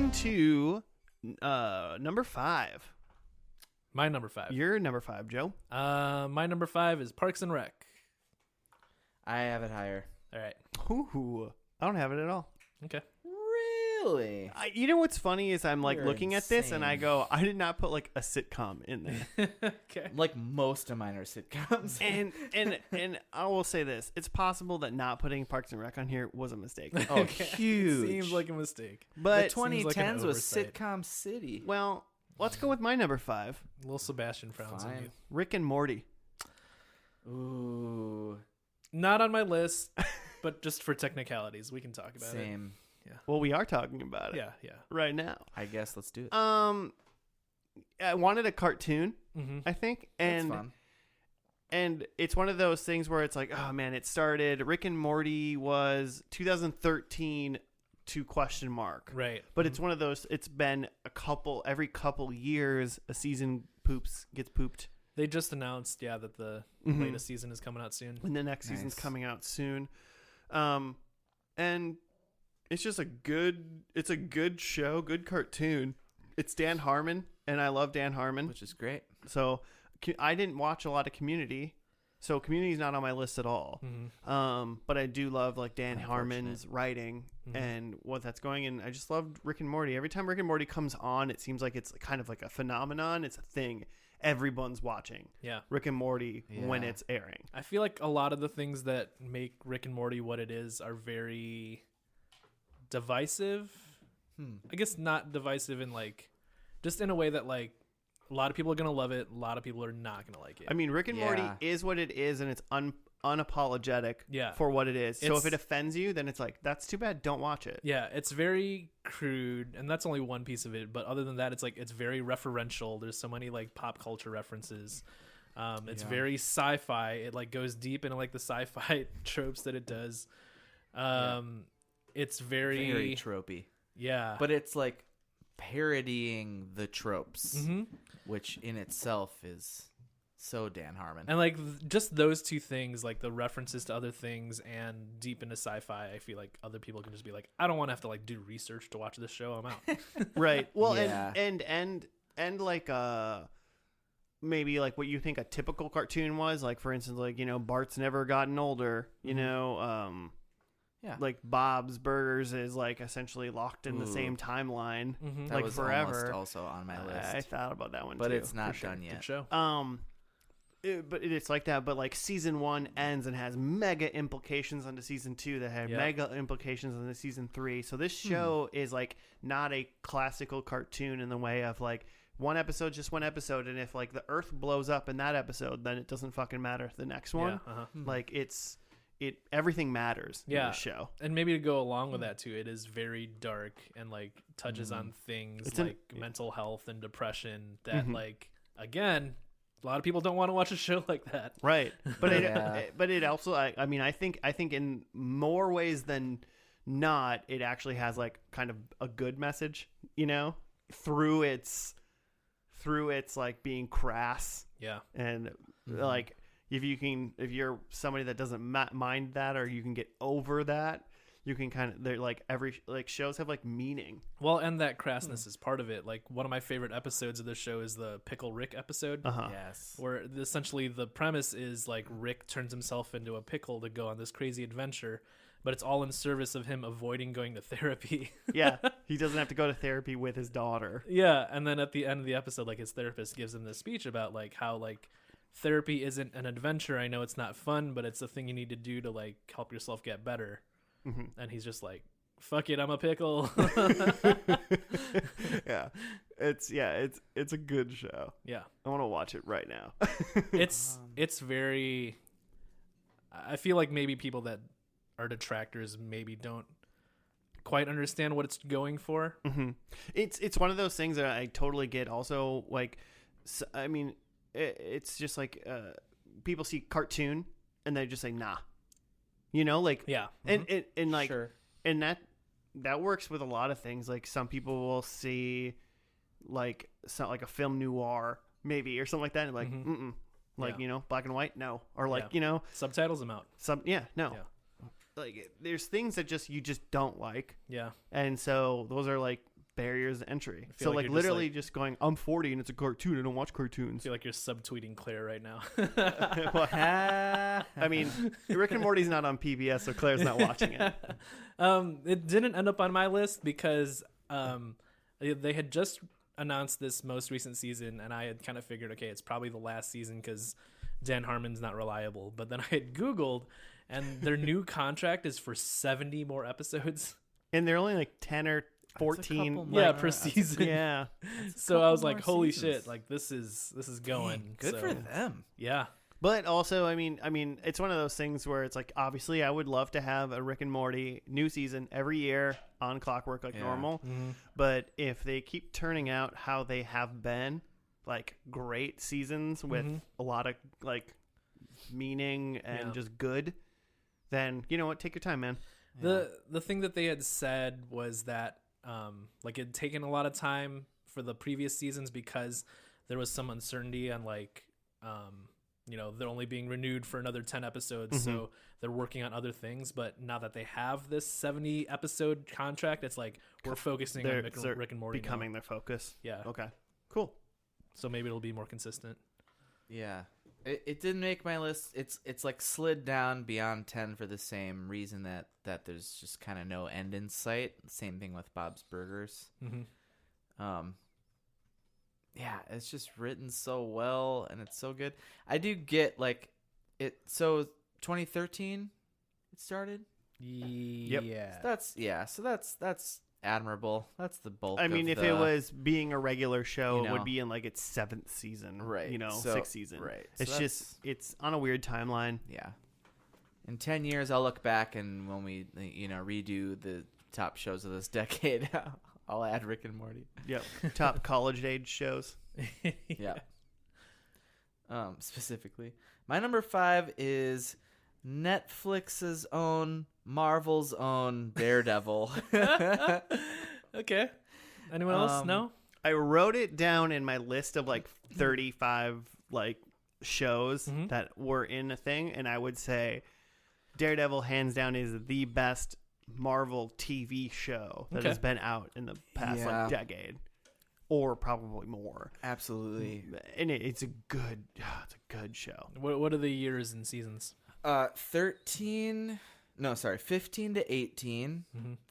on to number 5. My number 5. Your number 5, Joe. My number 5 is Parks and Rec. I have it higher. All right. Ooh, I don't have it at all. Okay. Really? You know what's funny is I'm like You're looking at this and I insane. go, I did not put like a sitcom in there. Okay. Like most of mine are sitcoms. and I will say this: it's possible that not putting Parks and Rec on here was a mistake. Oh, huge. Seems like a mistake. But the 2010s like an was oversight. sitcom city. well, let's go with my number 5, Little Sebastian frowns on Fine. you. Rick and Morty. Ooh, Not on my list, but just for technicalities, we can talk about it. same. Well, we are talking about it Yeah. right now. I guess let's do it. I wanted a cartoon, Mm-hmm. I think, That's and fun. and it's one of those things where it's like, oh man, it started. Rick and Morty was 2013 to question mark, Right. but it's one of those. It's been every couple years a season gets pooped, They just announced, that the Mhm. latest season is coming out soon. and the next season's Nice. coming out soon. And it's just a good show, good cartoon. It's Dan Harmon, and I love Dan Harmon. Which is great. So I didn't watch a lot of Community, so Community's not on my list at all. Mm-hmm. But I do love like Dan Unfortunate. Harmon's writing Mhm. and what that's going. And I just loved Rick and Morty. Every time Rick and Morty comes on, it seems like it's kind of like a phenomenon. It's a thing. Everyone's watching Yeah. Rick and Morty when Yeah. it's airing. I feel like a lot of the things that make Rick and Morty what it is are very divisive. I guess not divisive in like, just in a way that like a lot of people are going to love it. A lot of people are not going to like it. I mean, Rick and Morty Yeah. is what it is, and it's unapologetic Yeah. for what it is. So if It's- it offends you, then it's like, that's too bad. Don't watch it. Yeah, it's very crude, and that's only one piece of it. But other than that, it's like it's very referential. There's so many like pop culture references. It's Yeah. very sci-fi. It like goes deep into like the sci-fi tropes that it does. It's Very tropey. yeah, But it's like parodying the tropes, hmm which in itself is so Dan Harmon. and like just those two things, like the references to other things and deep into sci-fi. I feel like other people can just be like, I don't want to have to like do research to watch this show. I'm out. Right. Well, Yeah. and like maybe like what you think a typical cartoon was, like for instance, like, you know, Bart's Never Gotten Older, you know, Yeah. like Bob's Burgers is like essentially locked in the Ooh. same timeline, Mhm. that like was forever. almost also on my list. I thought about that one but too, it's not for sure. done Good yet. show. But it's like that. But like season 1 ends and has mega implications onto season 2 that have Yep. mega implications onto season 3. So this show is like not a classical cartoon in the way of like one episode, just one episode, and if like the Earth blows up in that episode, then it doesn't fucking matter the next one. Yeah, Like everything matters in Yeah. the show. And maybe to go along with that too, it is very dark and like touches on things It's an- like mental health and depression that Mhm. like again, a lot of people don't want to watch a show like that. Right. But Yeah. but it also I mean I think in more ways than not it actually has like kind of a good message, you know, through its like being crass Yeah. and like if you're somebody that doesn't mind that, or you can get over that, you can kind of, they're like every like shows have like meaning. Well, and that crassness is part of it. Like one of my favorite episodes of this show is the Pickle Rick episode. Yes. Where essentially the premise is like Rick turns himself into a pickle to go on this crazy adventure, but it's all in service of him avoiding going to therapy. Yeah, he doesn't have to go to therapy with his daughter. Yeah, and then at the end of the episode, like his therapist gives him this speech about like how like therapy isn't an adventure. I know it's not fun, but it's the thing you need to do to like help yourself get better. And he's just like, fuck it, I'm a pickle. Yeah, it's a good show. Yeah. I want to watch it right now. It's very, I feel like maybe people that are detractors maybe don't quite understand what it's going for. It's one of those things that I totally get. Also, like, I mean, it's just like people see cartoon and they just say nah, you know, like Yeah. and like Sure. and that works with a lot of things. Like some people will see like like a film noir maybe or something like that, and like like Yeah. you know, black and white, no, or like Yeah. you know, Subtitles them out. no. Yeah. Like there's things that you just don't like. Yeah. And so those are like barriers to entry. feel So like like you're just, literally like- just going, I'm 40 and it's a cartoon. I don't watch I cartoons. feel like you're subtweeting Claire right now. I mean, Rick and Morty's not on PBS, so Claire's not watching it. It didn't end up on my list because they had just announced this most recent season, and I had kind of figured, okay, it's probably the last season because Dan Harmon's not reliable. But then I had Googled, and their new contract is for 70 more episodes. And they're only like 10 or That's a 14. couple Yeah, more. per season. Yeah. So I was couple like, more holy seasons. shit, like this is going. Dang, good So, for them. Yeah. But also, I mean, it's one of those things where it's like, obviously, I would love to have a Rick and Morty new season every year on Clockwork like Yeah. normal. Mm-hmm. But if they keep turning out how they have been, like great seasons with a lot of like meaning and Yeah. just good, then you know what? Take your time, man. The thing that they had said was that like it had taken a lot of time for the previous seasons because there was some uncertainty on like they're only being renewed for another 10 episodes, so they're working on other things. But now that they have this 70 episode contract, it's like we're focusing on Rick and Morty becoming now. their focus. Yeah. Okay. Cool. So maybe it'll be more consistent. Yeah. It didn't make my list. It's like slid down beyond 10 for the same reason that there's just kind of no end in sight. Same thing with Bob's Burgers. Yeah, it's just written so well and it's so good. I do get like it. So 2013 it started. Yeah. So that's admirable. That's the bulk. I mean, of if the, it was being a regular show, you it know. would be in like its 7th season, Right. You know, So- 6th season, right. So It's that's- just it's on a weird timeline. Yeah. In 10 years, I'll look back and when we, redo the top shows of this decade, I'll add Rick and Morty. Yep. Top college age shows. Yeah. Specifically. My number 5 is Netflix's own, Marvel's own Daredevil. Okay. Anyone else? No? I wrote it down in my list of like 35 like shows that were in a thing, and I would say Daredevil hands down is the best Marvel TV show that Okay. has been out in the past Yeah. like decade, or probably more. Absolutely. And it's a good show. What are the years and seasons? 15 to 18.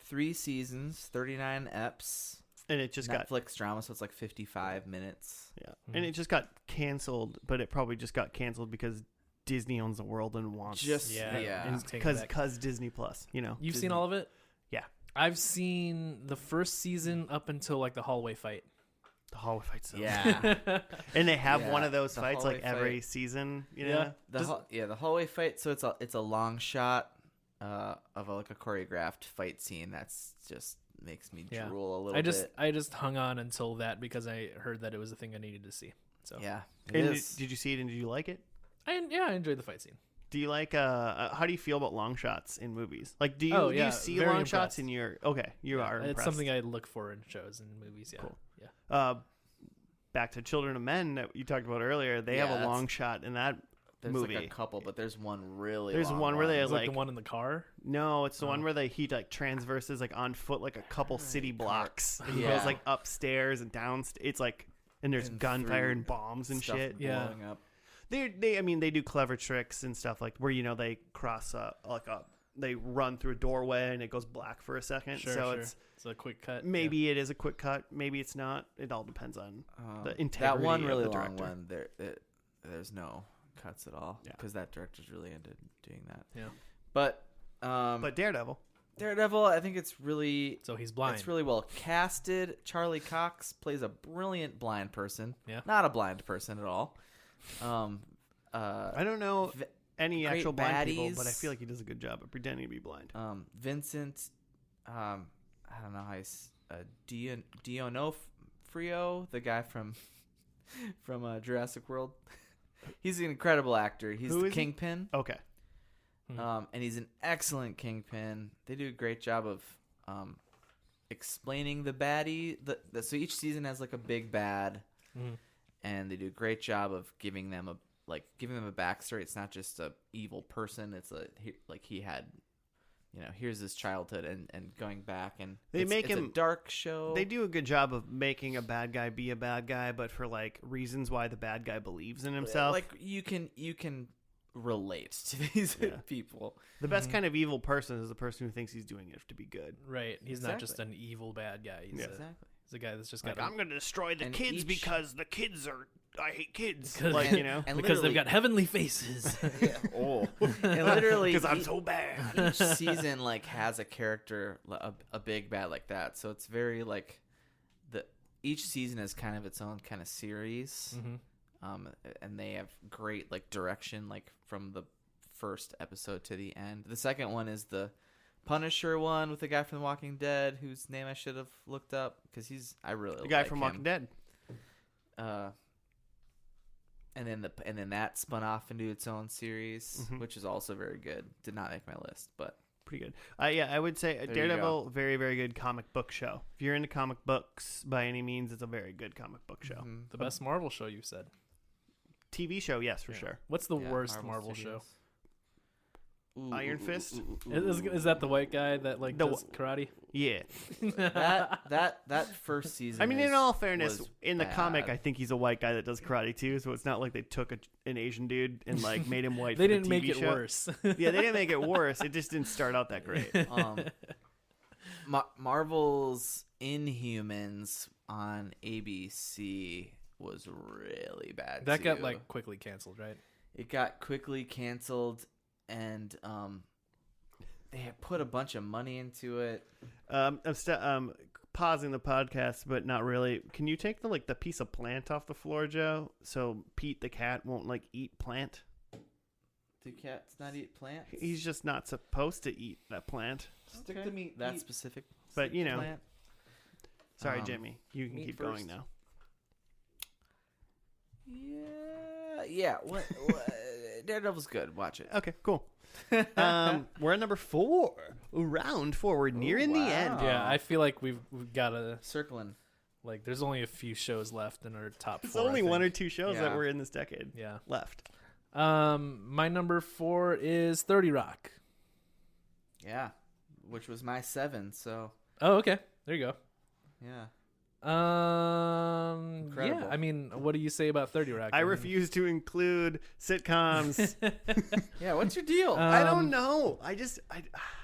3 seasons, 39 eps. And it just got Netflix drama, so it's like 55 minutes. and it just got canceled, but it probably just got canceled because Disney owns the world and wants Just take it back. because Disney Plus, you know. You've Disney. seen all of it? Yeah. I've seen the first season up until like the hallway fight. The hallway fights. Yeah. And they have Yeah, one of those the fights like hallway every fight. season, you Yeah. know. The hallway fight, so it's a long shot of like a choreographed fight scene that's just makes me Yeah. drool a little bit. I just hung on until that because I heard that it was a thing I needed to see. So Yeah. And did you see it and did you like it? I enjoyed the fight scene. Do you like how do you feel about long shots in movies? Like do you Oh, do yeah, you see very long shots impressed. in your you are It's impressed. something I look for in shows and movies. Yeah. Cool. Yeah. Back to Children of Men that you talked about earlier. They Yeah, have a that's- long shot in that There's movie. like a couple, but there's one really There's long one where they It's like like the one in the car. no, it's the one Oh. where he like transverses like on foot like a couple city blocks. And Yeah. goes like upstairs and downstairs. It's like and there's And gunfire through and bombs and stuff shit. Yeah. blowing up. They do clever tricks and stuff like where they cross they run through a doorway and it goes black for a second. So it's a quick cut. maybe it is a quick cut, maybe it's not. It all depends on the That integrity one of really the long director. one, there's no cuts at all Yeah. because that director's really into doing that. Yeah. But But Daredevil, Daredevil, I think it's really So he's blind. It's really well casted. Charlie Cox plays a brilliant blind person. Yeah. Not a blind person at all. I don't know Vi- any great actual blind people, but I baddies. feel like he does a good job of pretending to be blind. Vincent, I don't know how he's D'Onofrio, the guy from Jurassic World. He's an incredible actor. He's Who the is he? Kingpin. Okay. And he's an excellent Kingpin. They do a great job of explaining the baddie. So each season has like a big bad, and they do a great job of giving them a backstory. It's not just a evil person. It's he had, here's his childhood and going back, and They it's make him a dark show. They do a good job of making a bad guy be a bad guy, but for like reasons why the bad guy believes in himself. Like you can relate to these people. The best kind of evil person is the person who thinks he's doing it to be good. Right. He's not just an evil bad guy. He's Exactly. He's a guy that's just Like, got. I'm going to destroy the kids because the kids are. I hate kids. Like, and because they've got heavenly faces. and literally, because I'm so bad. Each season like has a character, a big bad like that. So it's very like each season is kind of its own kind of series. And they have great like direction, like from the first episode to the end. The second one is the Punisher one with the guy from The Walking Dead, whose name I should have looked up because I really the guy like from him. Walking Dead. And then that spun off into its own series, which is also very good. Did not make my list, but pretty good. Yeah, I would say Daredevil, very, very good comic book show. If you're into comic books by any means, it's a very good comic book show. The best Marvel show, you said. TV show, yes, for sure. What's the worst Marvel show? Iron Fist? Is that the white guy that like does karate? Yeah. that first season. I mean, in all fairness, in the bad. comic, I think he's a white guy that does karate too. So it's not like they took an Asian dude and like made him white. They for didn't the make TV it show. worse. Yeah, they didn't make it worse. It just didn't start out that great. Marvel's Inhumans on ABC was really bad. That too. got like quickly canceled, right? It got quickly canceled, and they had put a bunch of money into it. I'm pausing the podcast, but not really. Can you take the piece of plant off the floor, Joe? So Pete the cat won't like eat plant. Do cats not eat plants? He's just not supposed to eat that plant. Stick to meat. That specific. But plant. Sorry, Jimmy. You can keep going first. now. Yeah. What Daredevil's good. Watch it. Okay, cool. We're at number 4. Round 4. We're nearing the end. Yeah, I feel like we've got to circling. Like, there's only a few shows left in our top 4. There's only one or two shows that were in this decade. Yeah, left. My number 4 is 30 Rock. Yeah, which was my 7. So. Oh, okay. There you go. Yeah. Yeah. I mean, what do you say about 30 Rock? I refuse to include sitcoms. Yeah, what's your deal? I don't know. I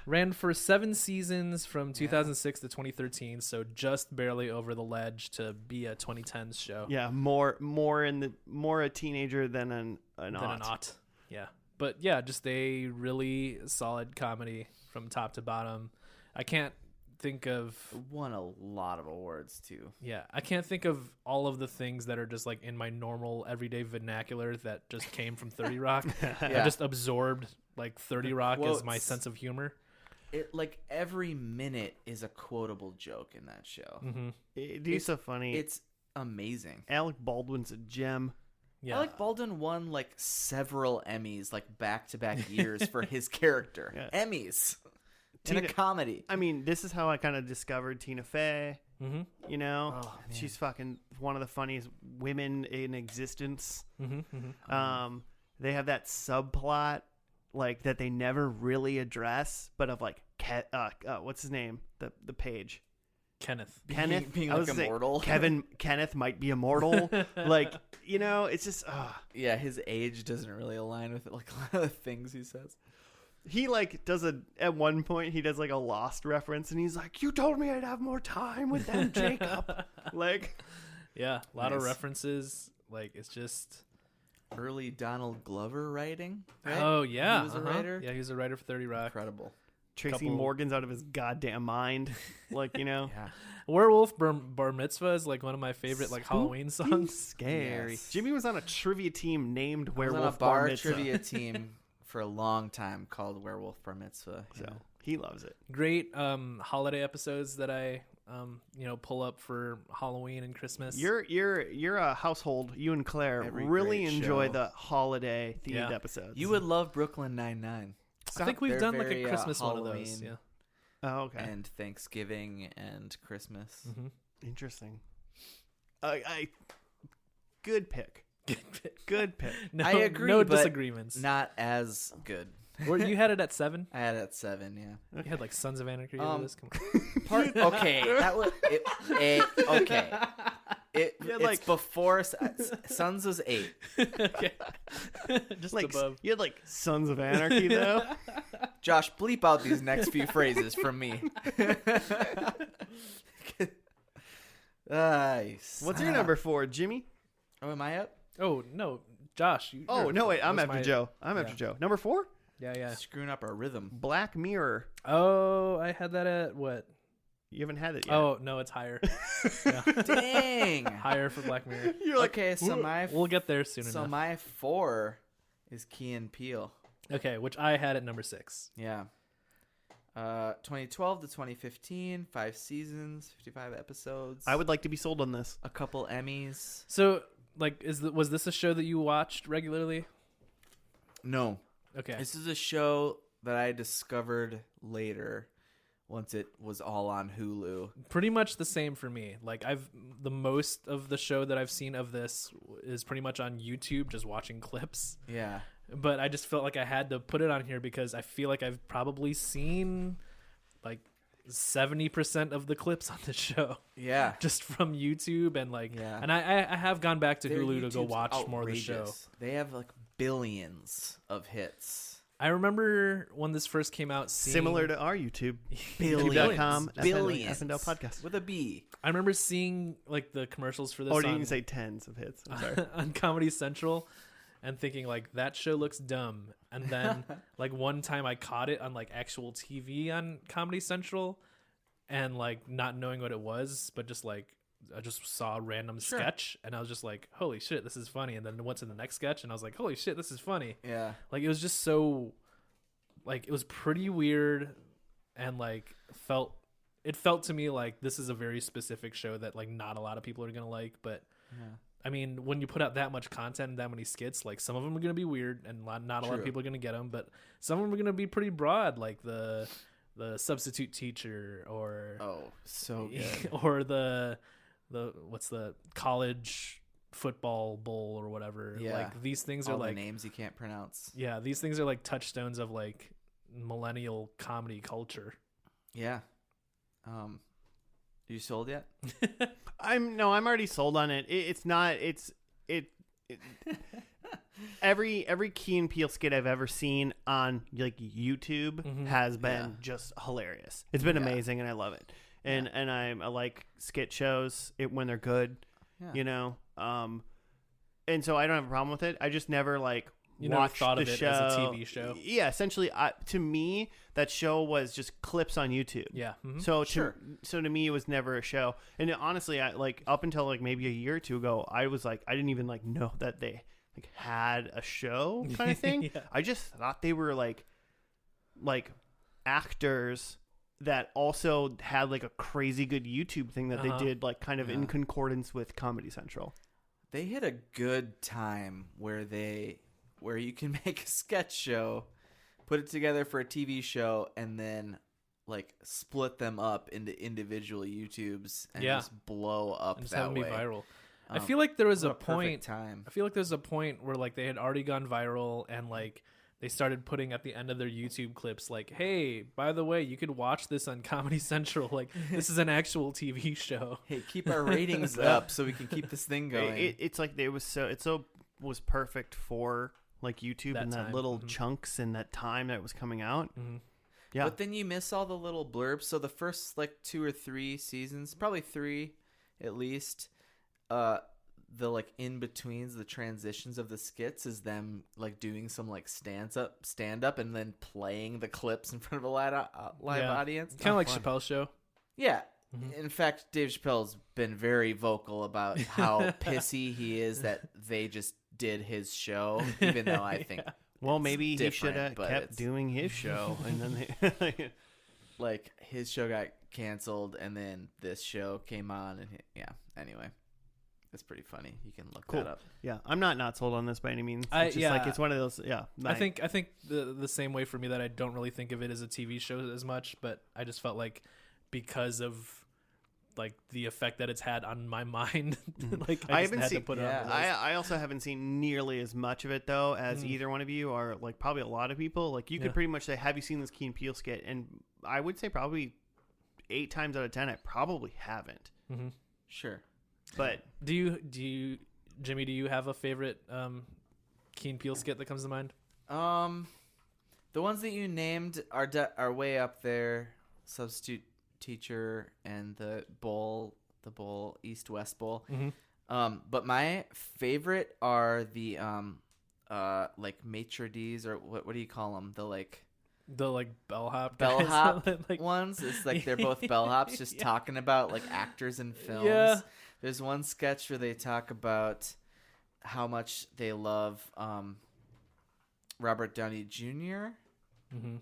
ran for 7 seasons from 2006 to 2013, so just barely over the ledge to be a 2010s show. Yeah, more a teenager than an aught. Yeah, but yeah, just a really solid comedy from top to bottom. I can't think of won a lot of awards too. Yeah, I can't think of all of the things that are just like in my normal everyday vernacular that just came from 30 Rock. I just absorbed like 30 Rock as my sense of humor. It like every minute is a quotable joke in that show. It's so funny. It's amazing. Alec Baldwin's a gem. Yeah. Alec Baldwin won like several Emmys like back-to-back years for his character. Yeah. Emmys. In a comedy. I mean, this is how I kind of discovered Tina Fey. You know, she's fucking one of the funniest women in existence. They have that subplot like that they never really address, but of like what's his name? The page. Kenneth being like immortal. Kenneth might be immortal. Like, you know, it's just yeah, his age doesn't really align with it, like a lot of the things he says. He like does at one point he does like a Lost reference and he's like, "You told me I'd have more time with them, Jacob." Like, yeah, a lot of references. Like, it's just early Donald Glover writing. Right? Oh yeah, he was a writer. Yeah, he was a writer for 30 Rock. Incredible. Tracy Morgan's out of his goddamn mind. Like, you know. Yeah. Werewolf Bar Mitzvah is like one of my favorite like Halloween songs. Scary. Yes. Jimmy was on a trivia team named Werewolf Bar Mitzvah. trivia team for a long time called Werewolf Bar Mitzvah. So he loves it. Great holiday episodes that I pull up for Halloween and Christmas. You're a household. You and Claire really enjoy the holiday themed episodes. You would love Brooklyn Nine-Nine. I think we've done like a Christmas one of those. Yeah. Oh, okay. And Thanksgiving and Christmas. Interesting. Good pick. Good pick. No, I agree. No but disagreements. Not as good. You had it at 7. I had it at 7. Yeah. You had like Sons of Anarchy over this. Come on. Okay, that was okay. It's before Sons was 8. Okay. Just like above. you had like Sons of Anarchy though. Josh, bleep out these next few phrases from me. Nice. What's your number 4, Jimmy? Oh, am I up? Oh no, Josh. Oh no, wait, I'm after Joe. I'm after Joe. Number 4? Yeah. Screwing up our rhythm. Black Mirror. Oh, I had that at what? You haven't had it yet. Oh no, it's higher. Dang. Higher for Black Mirror. You're like, okay, so we'll get there soon enough. So my 4 is Key and Peele. Okay, which I had at number 6. Yeah. 2012 to 2015, 5 seasons, 55 episodes. I would like to be sold on this. A couple Emmys. So, like, was this a show that you watched regularly? No. Okay. This is a show that I discovered later once it was all on Hulu. Pretty much the same for me. Like, the most of the show that I've seen of this is pretty much on YouTube, just watching clips. Yeah. But I just felt like I had to put it on here because I feel like I've probably seen like 70% of the clips on the show. Yeah. Just from YouTube and like, yeah. And I have gone back to Their Hulu to go YouTube's watch outrageous. more of the show. They have like billions of hits. I remember when this first came out, Similar to our YouTube. Billions. YouTube.com. Billions. FNL podcast. With a B. I remember seeing like the commercials for this Or you can say tens of hits. I'm sorry. on Comedy Central and thinking like that show looks dumb. And then like one time I caught it on like actual TV on Comedy Central and like not knowing what it was, but just like I just saw a random sketch and I was just like, holy shit, this is funny. And then went to the next sketch and I was like, holy shit, this is funny. Yeah. Like it was just so like it was pretty weird and like it felt to me like this is a very specific show that like not a lot of people are going to like, but I mean, when you put out that much content and that many skits, like some of them are going to be weird and not a lot of people are going to get them, but some of them are going to be pretty broad, like the substitute teacher or so good. or the what's the college football bowl or whatever. Yeah. Like these things All are like names you can't pronounce. Yeah, these things are like touchstones of like millennial comedy culture. Yeah. You sold yet? I'm already sold on it. It's not. Every Key and Peele skit I've ever seen on like YouTube has been just hilarious. It's been amazing, and I love it. And I like skit shows when they're good, you know. And so I don't have a problem with it. I just never like watched thought the of it show as a TV show. Yeah, essentially, to me, that show was just clips on YouTube. Yeah. Mm-hmm. So to me, it was never a show. And honestly, I like up until like maybe a year or two ago, I was like, I didn't even like know that they like had a show kind of thing. Yeah. I just thought they were like actors that also had like a crazy good YouTube thing that they did like kind of in concordance with Comedy Central. They hit a good time where you can make a sketch show, put it together for a TV show, and then like split them up into individual YouTubes and just blow up and just that have them way. be viral. I feel like there was What a point. time. I feel like there's a point where like they had already gone viral and like they started putting at the end of their YouTube clips like, "Hey, by the way, you could watch this on Comedy Central. Like, this is an actual TV show. Hey, keep our ratings up so we can keep this thing going." It's like it was perfect for like YouTube That and that time. little chunks and that time that it was coming out. Mm-hmm. Yeah, But then you miss all the little blurbs. So the first like 2 or 3 seasons, probably 3 at least, the like in betweens, the transitions of the skits is them like doing some like stand up and then playing the clips in front of a live audience. Kind of like Chappelle's show. Yeah. In fact, Dave Chappelle's been very vocal about how pissy he is that they just did his show, even though I think well, maybe he should different, have but kept it's- doing his show, and then like his show got canceled and then this show came on and anyway. It's pretty funny. You can look that up. yeah, I'm not sold on this by any means. I- It's just yeah. like it's one of those. Yeah, I think the same way for me that I don't really think of it as a TV show as much, but I just felt like because of like the effect that it's had on my mind. Like I I just haven't had seen- to put it yeah. on the list. I also haven't seen nearly as much of it though as either one of you, or like probably a lot of people. Like you Yeah. could pretty much say, "Have you seen this Key and Peele skit?" And I would say probably 8 times out of 10, I probably haven't. Sure. But Do you, Jimmy? Do you have a favorite Key and Peele skit that comes to mind? The ones that you named are way up there. Substitute Teacher and the bowl East-West Bowl. But my favorite are the like maitre d's, or what do you call them? The like bellhop bellhop like, ones. It's like they're both bellhops just talking about like actors in films. Yeah. There's one sketch where they talk about how much they love Robert Downey Jr.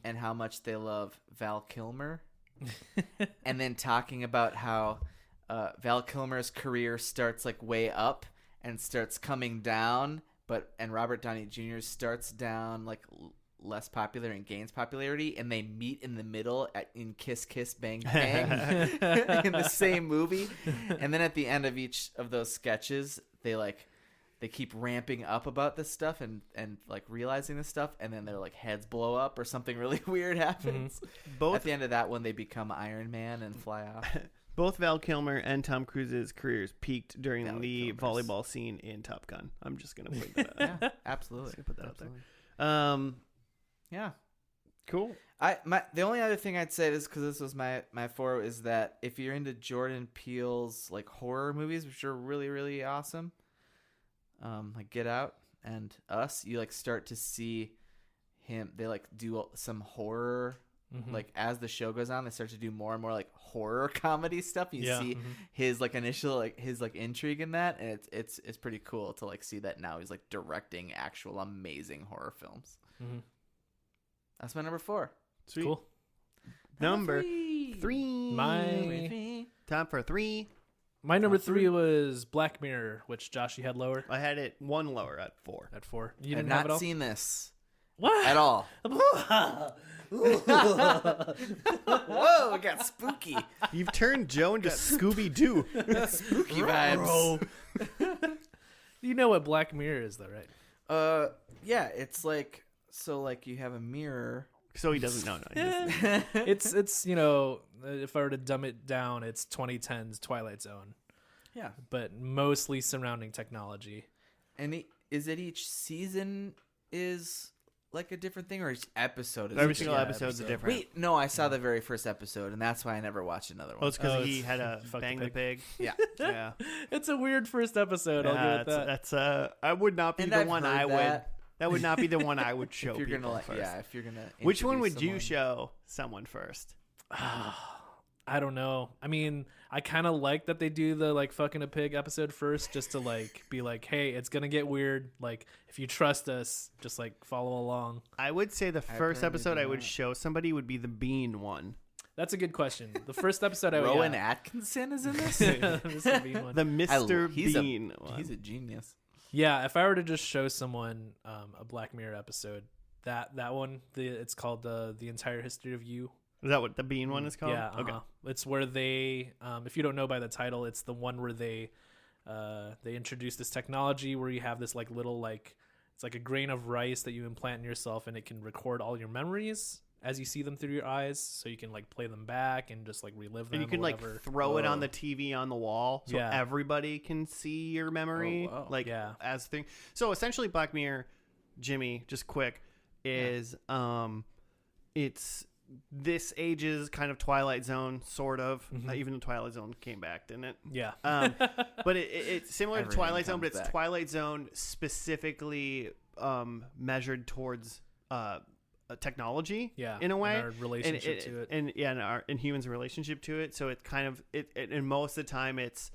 And how much they love Val Kilmer. And then talking about how Val Kilmer's career starts like way up and starts coming down, and Robert Downey Jr. starts down like less popular and gains popularity, and they meet in the middle in Kiss Kiss Bang Bang in the same movie. And then at the end of each of those sketches, they keep ramping up about this stuff and like realizing this stuff, and then their like heads blow up or something really weird happens. At the end of that one, they become Iron Man and fly off. both Val Kilmer and Tom Cruise's careers peaked during Val the Kilmer's. volleyball scene in Top Gun. I'm just gonna put that. Yeah, absolutely. Just gonna put that out there. Absolutely. there. Yeah. Cool. The only other thing I'd say is, because this was my 4, is that if you're into Jordan Peele's like horror movies, which are really, really awesome, like Get Out and Us, you like start to see him. They like do some horror. Like as the show goes on, they start to do more and more like horror comedy stuff. You see his like initial like his like intrigue in that, and it's pretty cool to like see that now he's like directing actual amazing horror films. That's my number 4. Sweet. Cool. Number 3. My Time for 3. my number 3 was Black Mirror, which Josh, you had lower I had it one lower at 4. at 4. You I've didn't have it not all? seen this What? at all. Whoa, it got spooky. You've turned Joe into Scooby Doo. Spooky vibes. You know what Black Mirror is, though, right? Yeah, it's like, so like you have a mirror. So he doesn't know. No, It's you know, if I were to dumb it down, it's 2010's Twilight Zone, Yeah. but mostly surrounding technology. And is it each season is like a different thing, or each episode is Every a single different- episode's a episode. different. Wait, no, I saw the very first episode, and that's why I never watched another Oh, one. it's because Oh, he it's- had a fuck the bang the pig. Yeah. Yeah. It's a weird first episode. I'll give it that. That's I would not be And the I've one heard I would. that. That would not be the one I would show If you're people gonna first. if you're gonna. Which one would introduce you someone. show someone first? I don't know. I mean, I kind of like that they do the like fucking a pig episode first, just to like be like, hey, it's gonna get weird. Like, if you trust us, just like follow along. I would say the first probably episode do I would that. show somebody would be the bean one. That's a good question. The first episode, I would. Rowan Atkinson is in this. Mr. Bean one. The Mr. he's Bean one. He's a genius. Yeah, if I were to just show someone a Black Mirror episode, that one, it's called the entire history of you. Is that what the bean one is called? Yeah, Okay. It's where they, if you don't know by the title, it's the one where they introduce this technology where you have this like little like it's like a grain of rice that you implant in yourself, and it can record all your memories as you see them through your eyes, so you can like play them back and just like relive them. And you can or like whatever. throw it on Whoa. the TV on the wall, so Yeah. everybody can see your memory. Oh, wow. Like Yeah. as thing. So essentially, Black Mirror, Jimmy, just quick, is it's this age's kind of Twilight Zone, sort of. Even though Twilight Zone came back, didn't it? Yeah. But it's similar to Everything Twilight Zone, but comes it's back. Twilight Zone specifically measured towards technology, Yeah, in a way, and our relationship to it. and humans' relationship to it. So it's kind of and most of the time it's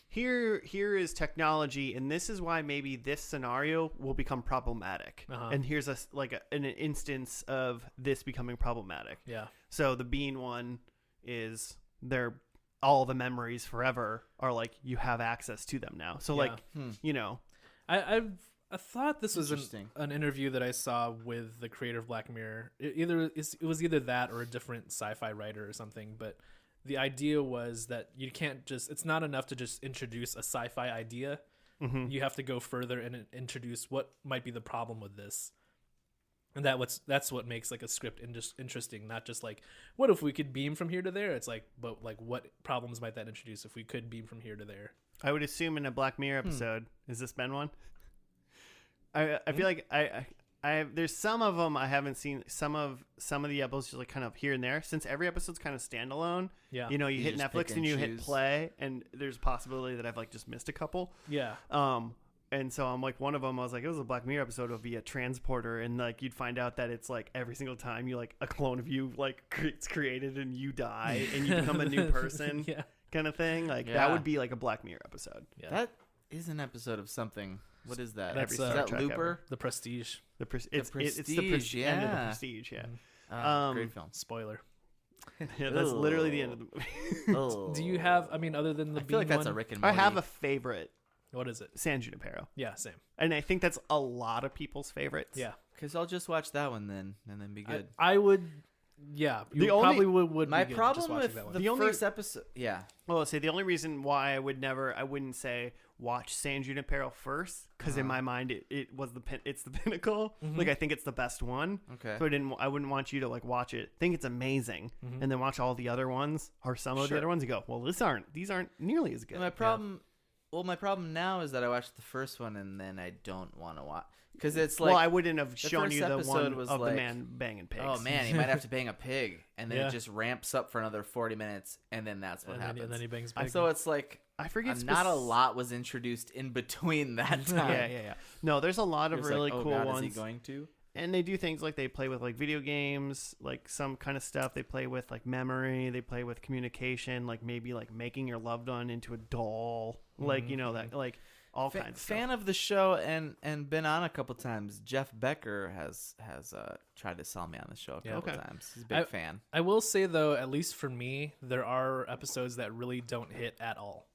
here is technology, and this is why maybe this scenario will become problematic. And here's an instance of this becoming problematic. Yeah. So the bean one is all the memories forever are like you have access to them now. So Yeah. like you know. I thought this was Interesting. an interview that I saw with the creator of Black Mirror. It was either that or a different sci-fi writer or something. But the idea was that you can't just, it's not enough to just introduce a sci-fi idea. Mm-hmm. You have to go further and introduce what might be the problem with this. And that's what makes like a script interesting, not just like, what if we could beam from here to there? It's like, but like, what problems might that introduce if we could beam from here to there? I would assume in a Black Mirror episode, has this been one? I feel like I there's some of them I haven't seen. Some of the episodes just like kind of here and there. Since every episode's kind of standalone, Yeah. you You hit just Netflix pick and and you hit choose. play, and there's a possibility that I've like just missed a couple. Yeah. And so I'm like, one of them, I was like, it was a Black Mirror episode. It'll be a transporter, and like you'd find out that it's like every single time you like a clone of you like it's created and you die and you become a new person, Yeah. kind of thing. Like that Yeah. would be like a Black Mirror episode. Yeah. That is an episode of something. What is that? That's, Is Star that Trek Looper? ever. The Prestige. It's the Prestige, end of the yeah. Prestige, yeah. Mhm. Great film. Spoiler. Yeah, that's literally the end of the movie. Oh. Do you have, I mean, other than the I feel like beam that's a one, Rick and I Morty. have a favorite, what is it? San Junipero, Yeah, same. and I think that's a lot of people's favorites. Yeah. Because I'll just watch that one then, and then be good. I would, yeah. You The only- probably would My be good just problem watching with that one. the The only- first episode, yeah, Well, I'll say the only reason why I wouldn't say watch San Junipero first, because in my mind it was it's the pinnacle. Mhm. Like I think it's the best one. okay. So I wouldn't want you to like watch it, think it's amazing, Mhm. and then watch all the other ones or some of the Sure. other ones. You go, well, these aren't nearly as good. My problem, my problem now is that I watched the first one and then I don't want to watch because it's like, well, I wouldn't have shown first you the episode one was of the like, man banging pigs. oh man, he might have to bang a pig, and then Yeah. it just ramps up for another 40 minutes, and then that's what and happens. then he bangs I big. So it's like I forget. not a lot was introduced in between that time. Yeah. No, there's a lot of It was really like, oh cool God, ones. Is he going to? And they do things like they play with like video games, like some kind of stuff. They play with like memory. They play with communication, like maybe like making your loved one into a doll, like that, like all kinds of Fan stuff. of the show and been on a couple times. Jeff Becker has tried to sell me on the show a couple Okay. times. He's a big fan. I will say though, at least for me, there are episodes that really don't hit at all.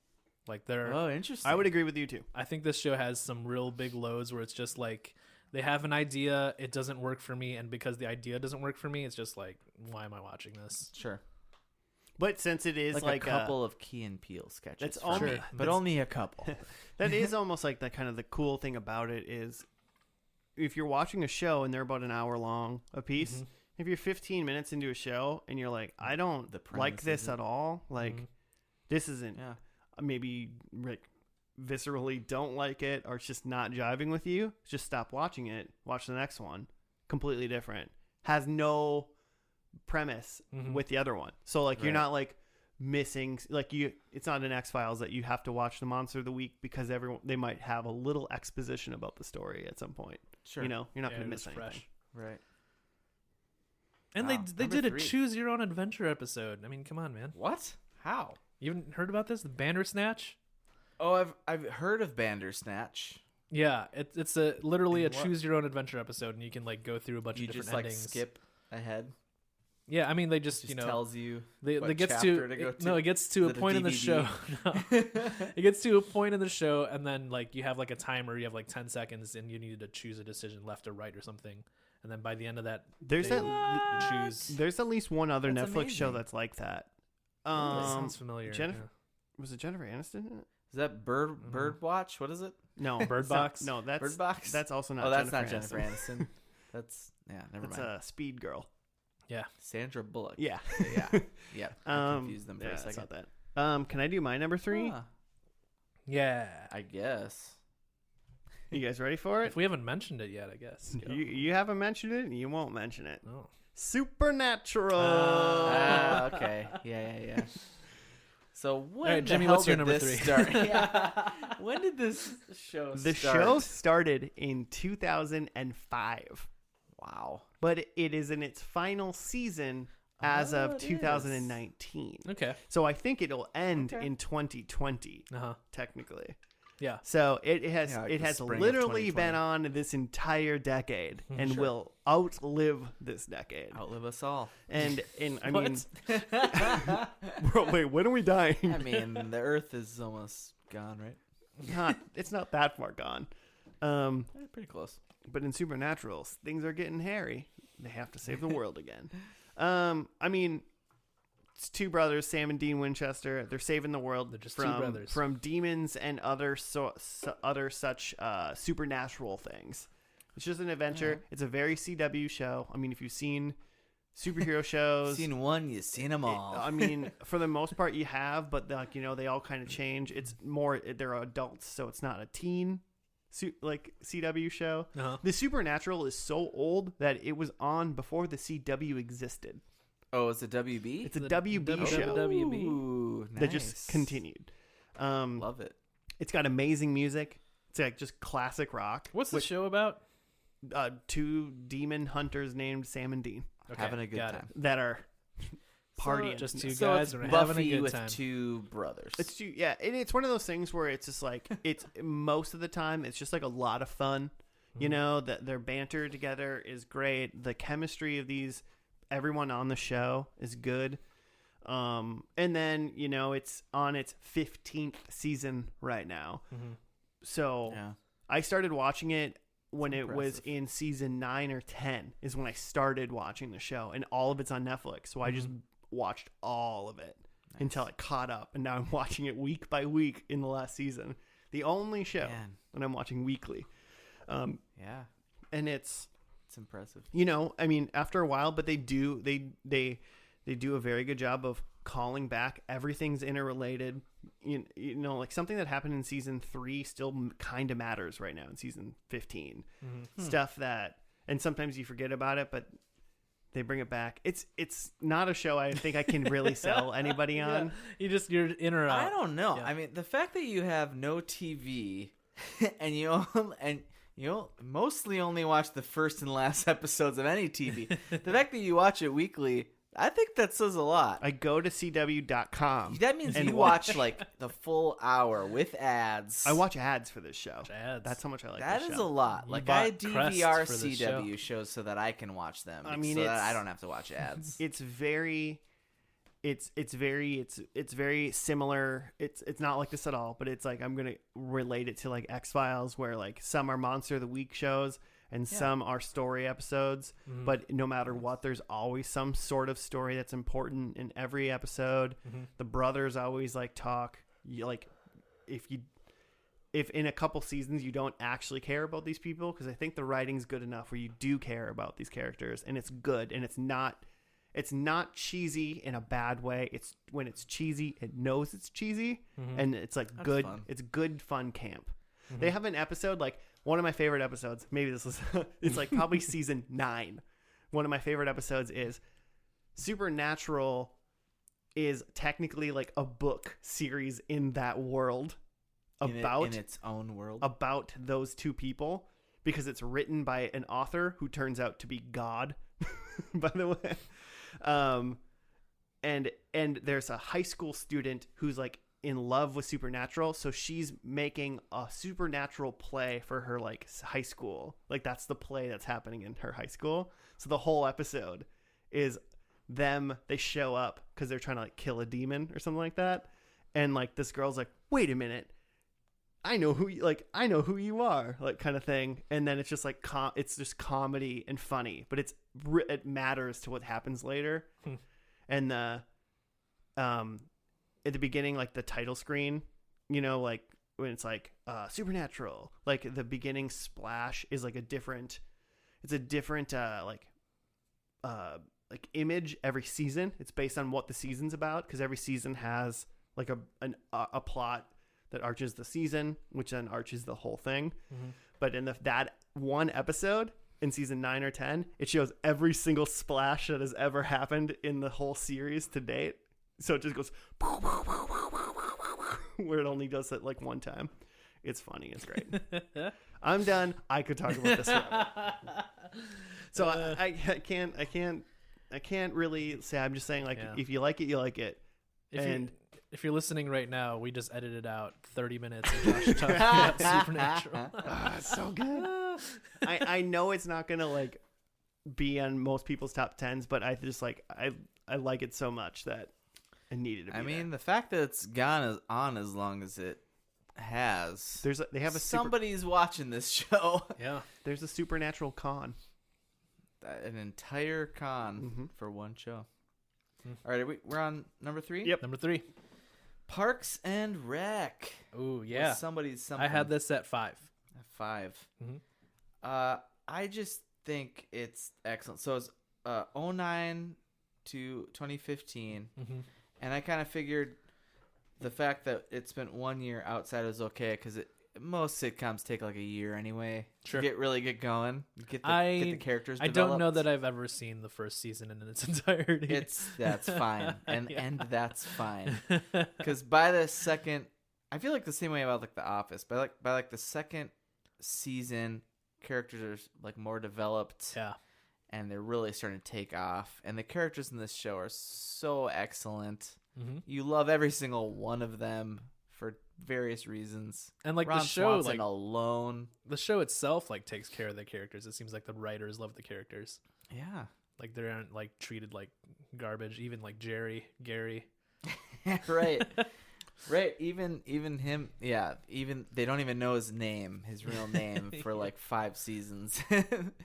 Like there, Oh, interesting. I would agree with you too. I think this show has some real big lows where it's just like they have an idea, it doesn't work for me, and because the idea doesn't work for me, it's just like, why am I watching this? Sure. But since it is like a couple of Key and Peele sketches. That's for only- me, but only a couple. that is almost like the kind of the cool thing about it is if you're watching a show and they're about an hour long a piece, Mhm. if you're 15 minutes into a show and you're like, I don't The like premise this isn't- at all, like Mhm. this isn't Yeah. maybe like viscerally don't like it or it's just not jiving with you, just stop watching it, watch the next one, completely different, has no premise Mhm. with the other one, so like you're Right. not like missing, like it's not an X-Files that you have to watch the monster of the week because they might have a little exposition about the story at some point. Sure. You're not Yeah, going to it miss is anything. fresh. Right. And Wow. they Number did a 3. choose your own adventure episode. I mean, come on, man. What? How? You haven't heard about this? The Bandersnatch? Oh, I've heard of Bandersnatch. Yeah, it's literally a And what? choose your own adventure episode, and you can like go through a bunch You of different just like endings. skip ahead. Yeah, I mean they just, Just you know tells you. they what gets chapter to, to go to? no, it gets to Is a it a point in the show. DVD? No. It gets to a point in the show, and then like you have like a timer. You have like 10 seconds, and you need to choose a decision, left or right or something. And then by the end of that, There's they at choose. there's at least one other That's Netflix show amazing. that's like that. That sounds familiar. Jennifer- Was it Jennifer Aniston in it? Is that Bird Watch? What is it? No, Bird it's not- Box? No, that's Bird Box? That's also not. Oh, that's Jennifer not Jennifer Aniston. That's never That's mind. Speed Girl. Sandra Bullock. Yeah. Yeah. Yeah. I confused them for yeah, a it's second. not that. Can I do my number 3? Huh, Yeah. I guess. You guys ready for it? If we haven't mentioned it yet, I guess. Go. You haven't mentioned it, and you won't mention it. Oh. Supernatural. Okay. Yeah. So when right, Jimmy, the hell what's your did number this 3? start? Yeah. When did this show The start? show started in 2005, Wow. but it is in its final season as Oh, of it is. 2019. Okay. So I think it'll end Okay. in 2020, Uh huh. technically. Yeah. So it has Yeah, like it the has spring of literally 2020. been on this entire decade and Sure. will outlive this decade. Outlive us all. And I What? mean, bro, wait, when are we dying? I mean, the Earth is almost gone, right? It's not that far gone. Pretty close. But in Supernaturals, things are getting hairy. They have to save the world again. I mean, It's two brothers, Sam and Dean Winchester. They're saving the world. They're just two brothers. From demons and other such supernatural things. It's just an adventure. Yeah. It's a very CW show. I mean, if you've seen superhero shows, Seen one, you've seen them all. I mean, for the most part, you have, but like they all kind of change. It's more they're adults, so it's not a teen like CW show. Uh-huh. The Supernatural is so old that it was on before the CW existed. Oh, it's a WB? It's a The WB show WB. Ooh, that just continued. Love it. It's got amazing music. It's like just classic rock. What's the show about? Two demon hunters named Sam and Dean Okay, Having a good got time. that are partying. Just two So guys it's are Buffy having a good with time. two brothers. It's two, yeah, and it's one of those things where it's just like it's most of the time it's just like a lot of fun. You know, that their banter together is great. The chemistry of everyone on the show is good. And then, it's on its 15th season right now. Mm-hmm. So Yeah. I started watching it when That's it was impressive. in season 9 or 10 is when I started watching the show, and all of it's on Netflix. So I just watched all of it until it caught up, and now I'm watching it week by week in the last season. The only show Man. that I'm watching weekly. Yeah. And it's impressive. I mean, after a while, but they do a very good job of calling back. Everything's interrelated. Like something that happened in season 3 still kind of matters right now in season 15. Stuff that, and sometimes you forget about it, but they bring it back. It's not a show I think I can really sell anybody on. Yeah. You're in or out. I don't know. Yeah. I mean, the fact that you have no TV and you mostly only watch the first and last episodes of any TV. The fact that you watch it weekly, I think that says a lot. I go to CW.com. That means and you watch like the full hour with ads. I watch ads for this show. Ads. That's how much I like That this is show. a lot. You Like bought I Crest DVR for this CW shows so that I can watch them. I mean, so that it's- I don't have to watch ads. It's very similar. It's not like this at all, but it's like I'm gonna relate it to like X-Files, where like some are Monster of the Week shows and some are story episodes. But no matter what, there's always some sort of story that's important in every episode. The brothers always like talk. If in a couple seasons you don't actually care about these people, because I think the writing's good enough where you do care about these characters, and it's good, and it's not cheesy in a bad way. It's when it's cheesy, it knows it's cheesy, and it's like That's good. fun. It's good fun camp. They have an episode, like one of my favorite episodes. Maybe this is it's like probably season 9. One of my favorite episodes is Supernatural is technically like a book series in that world in its own world. about those two people, because it's written by an author who turns out to be God, by the way. And there's a high school student who's like in love with Supernatural, so she's making a Supernatural play for her like high school. Like that's the play that's happening in her high school. So the whole episode is they show up because they're trying to like kill a demon or something like that, and like this girl's like, wait a minute, I know who you are, like kind of thing. And then it's just like it's just comedy and funny, but it matters to what happens later. And at the beginning, like the title screen, like when it's like Supernatural, like the beginning splash is like a different like image every season. It's based on what the season's about, because every season has like a plot that arches the season, which then arches the whole thing. But in that one episode in season 9 or 10, it shows every single splash that has ever happened in the whole series to date. So it just goes where it only does it like one time. It's funny. It's great. I'm done. I could talk about this forever. So I can't really say. I'm just saying, like, if you like it, you like it. If you're listening right now, we just edited out 30 minutes of Josh talking about Supernatural. It's so good. I know it's not gonna like be on most people's top 10s, but I just like I like it so much that I needed to be. I mean, the fact that it's gone on as long as it has. they have a somebody's watching this show. Yeah. There's a Supernatural con. An entire con for one show. All right, we're on number 3. Yep. Number 3. Parks and Rec. Ooh, yeah. Was somebody's something. I had this at 5. 5. Mhm. I just think it's excellent. So it's 09 to 2015, and I kind of figured the fact that it spent 1 year outside is okay because most sitcoms take like a year anyway Sure. to get going, get the characters I developed. don't know that I've ever seen the first season in its entirety. That's fine, and Yeah. and that's fine because by the second, I feel like the same way about like The Office. By the second season, characters are like more developed. Yeah. And they're really starting to take off. And the characters in this show are so excellent. You love every single one of them for various reasons. And like Ron the show, Swanson like alone. the show itself, like takes care of the characters. It seems like the writers love the characters. Yeah. Like they aren't like treated like garbage. Even like Gary. Right. Right. Even him. Yeah. Even they don't even know his real name for like 5 seasons.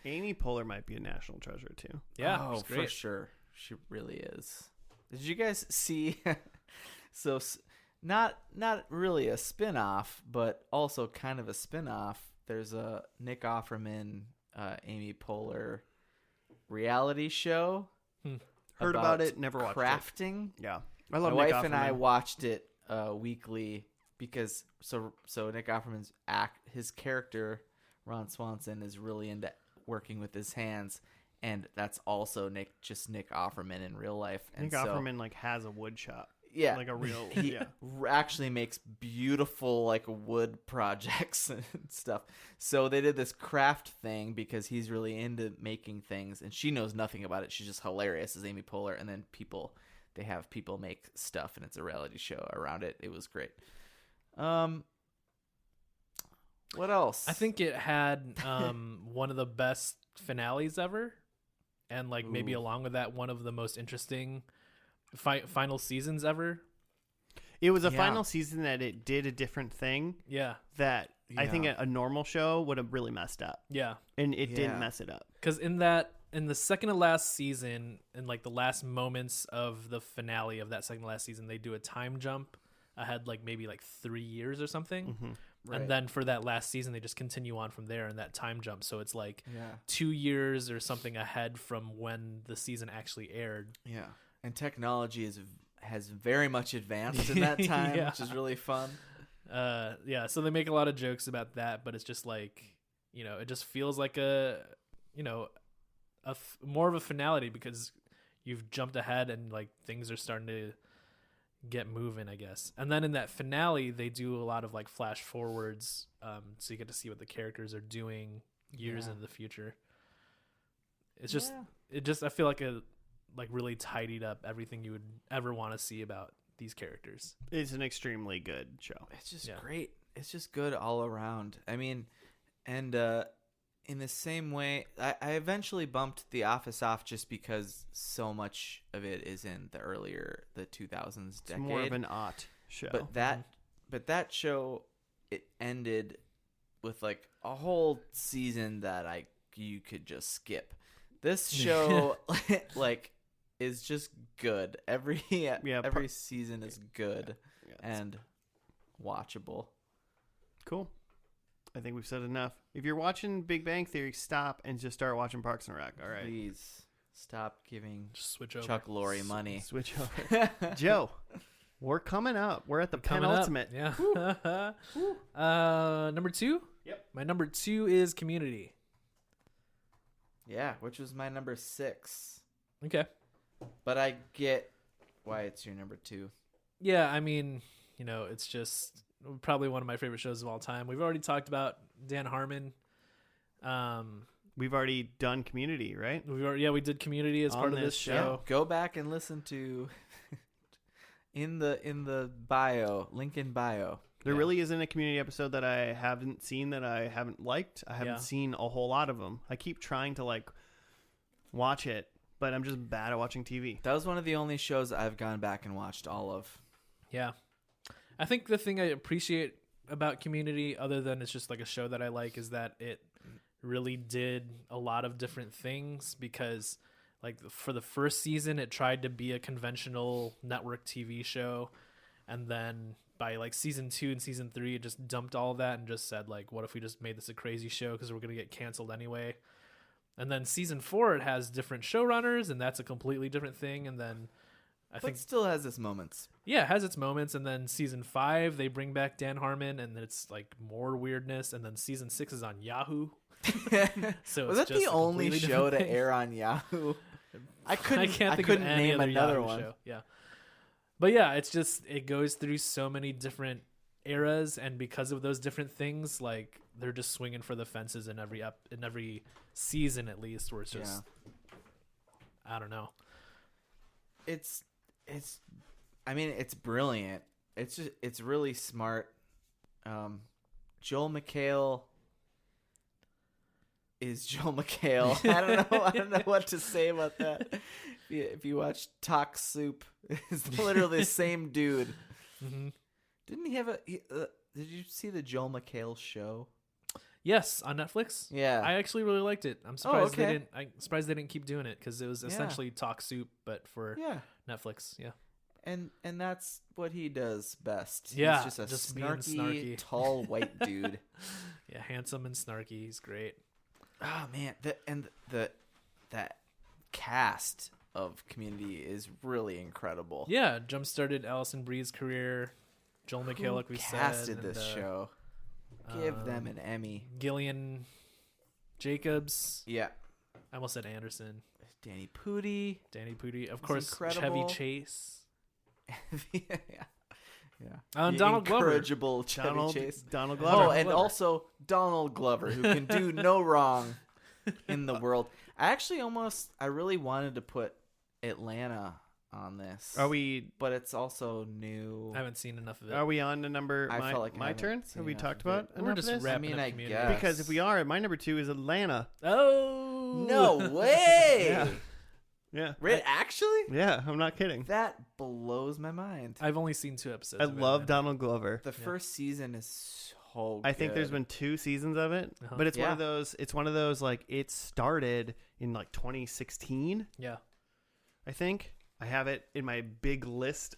Amy Poehler might be a national treasure too. Yeah, Oh, it's for great. sure. She really is. Did you guys see? So not really a spin-off, but also kind of a spin-off. There's a Nick Offerman, Amy Poehler reality show. Heard about it, never watched crafting. it. Yeah. I love My Nick wife and I Offerman. watched it weekly because so Nick Offerman's his character Ron Swanson is really into working with his hands, and that's also Nick Offerman in real life. And Nick Offerman like has a wood shop. yeah, Like a real he actually makes beautiful like wood projects and stuff. So they did this craft thing because he's really into making things, and she knows nothing about it. She's just hilarious as Amy Poehler, and then they have people make stuff, and it's a reality show around it. It was great. What else? I think it had one of the best finales ever, and like maybe Ooh. along with that, one of the most interesting final seasons ever. It was a Yeah. final season that it did a different thing Yeah, that I think Yeah. a normal show would have really messed up, yeah. and it Yeah. didn't mess it up. Because in the second to last season, in like the last moments of the finale of that second to last season, they do a time jump ahead, like maybe like 3 years or something. Right. And then for that last season, they just continue on from there in that time jump. So it's like Yeah. 2 years or something ahead from when the season actually aired. Yeah. And technology has very much advanced in that time, Yeah. which is really fun. Yeah. So they make a lot of jokes about that, but it's just like, it just feels like more of a finality because you've jumped ahead and like things are starting to get moving, I guess. And then in that finale, they do a lot of like flash forwards, so you get to see what the characters are doing years Yeah. into the future. It's just, I feel like really tidied up everything you would ever want to see about these characters. It's an extremely good show. It's just Yeah. great. It's just good all around. I mean, and in the same way, I eventually bumped The Office off just because so much of it is in the 2000s It's decade. more of an aught show. But that show, it ended with like a whole season that you could just skip. This show like is just good. Every season is good and watchable. Cool. I think we've said enough. If you're watching Big Bang Theory, stop and just start watching Parks and Rec. All right. Please stop giving Just switch over. Chuck Lorre money. Switch over. Joe, we're coming up. We're at the Coming up. penultimate. Yeah. Number 2? Yep. My number 2 is Community. Yeah, which was my number 6. Okay. But I get why it's your number 2. Yeah, I mean, it's just probably one of my favorite shows of all time. We've already talked about Dan Harmon. We've already done Community, right? We did Community as On part of this this show. show. Go back and listen to in the bio, link in bio. There Yeah. really isn't a Community episode that I haven't seen that I haven't liked. I haven't Yeah. seen a whole lot of them. I keep trying to like watch it, but I'm just bad at watching TV. That was one of the only shows I've gone back and watched all of. Yeah. I think the thing I appreciate about Community, other than it's just like a show that I like, is that it really did a lot of different things because Like for the first season, it tried to be a conventional network TV show, and then by like season 2 and season 3, it just dumped all of that and just said like, what if we just made this a crazy show because we're gonna get canceled anyway. And then season 4, it has different showrunners, and that's a completely different thing. And then I think still has its moments. Yeah, it has its moments. And then season 5, they bring back Dan Harmon, and then it's like more weirdness. And then season 6 is on Yahoo. So Was it's that just the a only completely show different to thing. air on Yahoo? I Can't think couldn't of any name other another Yahoo one. show. Yeah, but yeah, it's just it goes through so many different eras, and because of those different things, like they're just swinging for the fences in every season at least, where it's just I don't know. It's I mean, it's brilliant. It's really smart. Joel McHale is Joel McHale. I don't know what to say about that. If you watch Talk Soup, it's literally the same dude. Mm-hmm. Didn't he have did you see the Joel McHale show? Yes, on Netflix. Yeah. I actually really liked it. I'm surprised okay. they didn't. I'm surprised they didn't keep doing it because it was essentially Talk Soup, but for Netflix. Yeah. And that's what he does best. Yeah, He's just a being snarky, tall white dude. Yeah, handsome and snarky. He's great. Oh man, that cast of Community is really incredible. Yeah, jump started Alison Brie's career. Joel McHale, like we said, casted this show. Give them an Emmy. Gillian Jacobs. Yeah. I almost said Anderson. Danny Pudi. Of course, incredible. Chevy Chase. Yeah. Donald Glover. Incorrigible Chevy Chase. Donald Glover. Oh, and also Donald Glover, who can do no wrong in the world. I really wanted to put Atlanta on this. Are we? But it's also new. I haven't seen enough of it. Are we on to number? I felt like I my haven't turn. seen Have we enough talked of it. about? We're enough just of this? wrapping I mean, up I Community. guess. Because if we are, my number 2 is Atlanta. Oh No way! Yeah. Yeah. Right, actually? Yeah, I'm not kidding. That blows my mind. I've only seen 2 episodes. I of it, love man. Donald Glover. The first season is so I think there's good. been 2 seasons of it, Uh-huh. but it's one Yeah. of those. It's one of those like it started in like 2016. Yeah. I think I have it in my big list.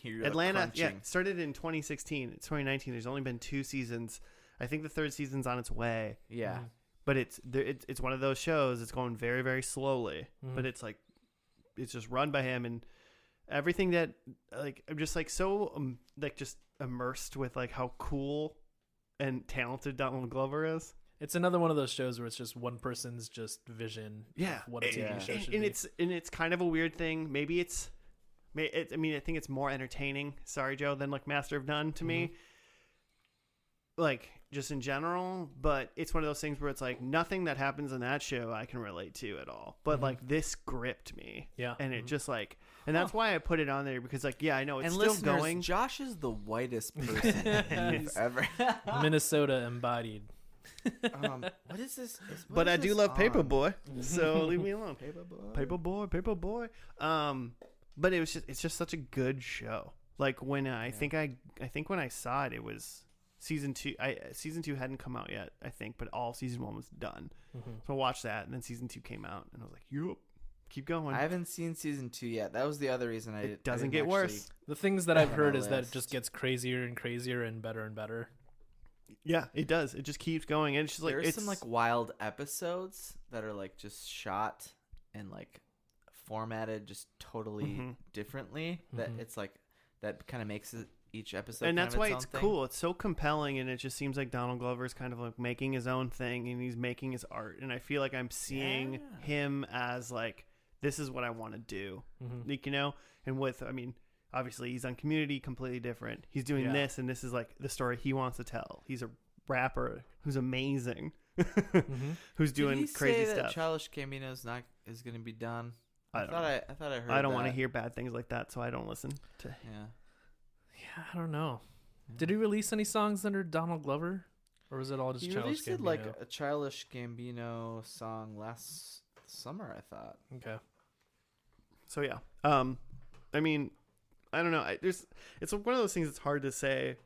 You're Atlanta, crunching. started in 2016. It's 2019. There's only been 2 seasons. I think the 3rd season's on its way. Yeah. Mhm. But it's one of those shows. It's going very, very slowly, Mhm. but it's like it's just run by him, and everything that like I'm just like so like just immersed with like how cool and talented Donald Glover is. It's another one of those shows where it's just one person's just vision. Yeah, Of what a TV show should and be. it's kind of a weird thing. Maybe I mean, I think it's more entertaining. Sorry, Joe, than like Master of None to me. Like just in general, but it's one of those things where it's like nothing that happens in that show I can relate to at all. But like this gripped me, Yeah. and it just like, and that's why I put it on there because like I know it's And still listeners, going. Josh is the whitest person you've ever. Minnesota embodied. What is this? But I do love Paperboy, Mm-hmm. so leave me alone. Paperboy. Paperboy. But it's just such a good show. Like when I think when I saw it, it was season 2. Season 2 hadn't come out yet, I think, but all season 1 was done. So I watched that, and then season 2 came out, and I was like, "Yup, keep going." I haven't seen season 2 yet. That was the other reason I It doesn't I get didn't worse. The things that I've on heard my is that it list. just gets crazier and crazier and better. Yeah, it does. It just keeps going, and it's just like There's it's some like wild episodes that are like just shot and like formatted just totally differently. That it's like that kind of makes each episode. and kind that's of why its it's own thing. cool. It's so compelling, and it just seems like Donald Glover is kind of like making his own thing, and he's making his art. And I feel like I'm seeing Yeah. him as like, this is what I want to do, like, And with, I mean, obviously he's on Community, completely different. He's doing this, and this is like the story he wants to tell. He's a rapper who's amazing, who's doing Did he crazy say stuff. That Childish Gambino is going to be done. I don't know. I thought I heard. I don't want to that. hear bad things like that, so I don't listen to. Yeah. Yeah, I don't know. Did he release any songs under Donald Glover, or was it all just He Childish released Gambino? like a Childish Gambino song last summer, I thought. Okay. So yeah, I mean, I don't know. It's one of those things that's hard to say.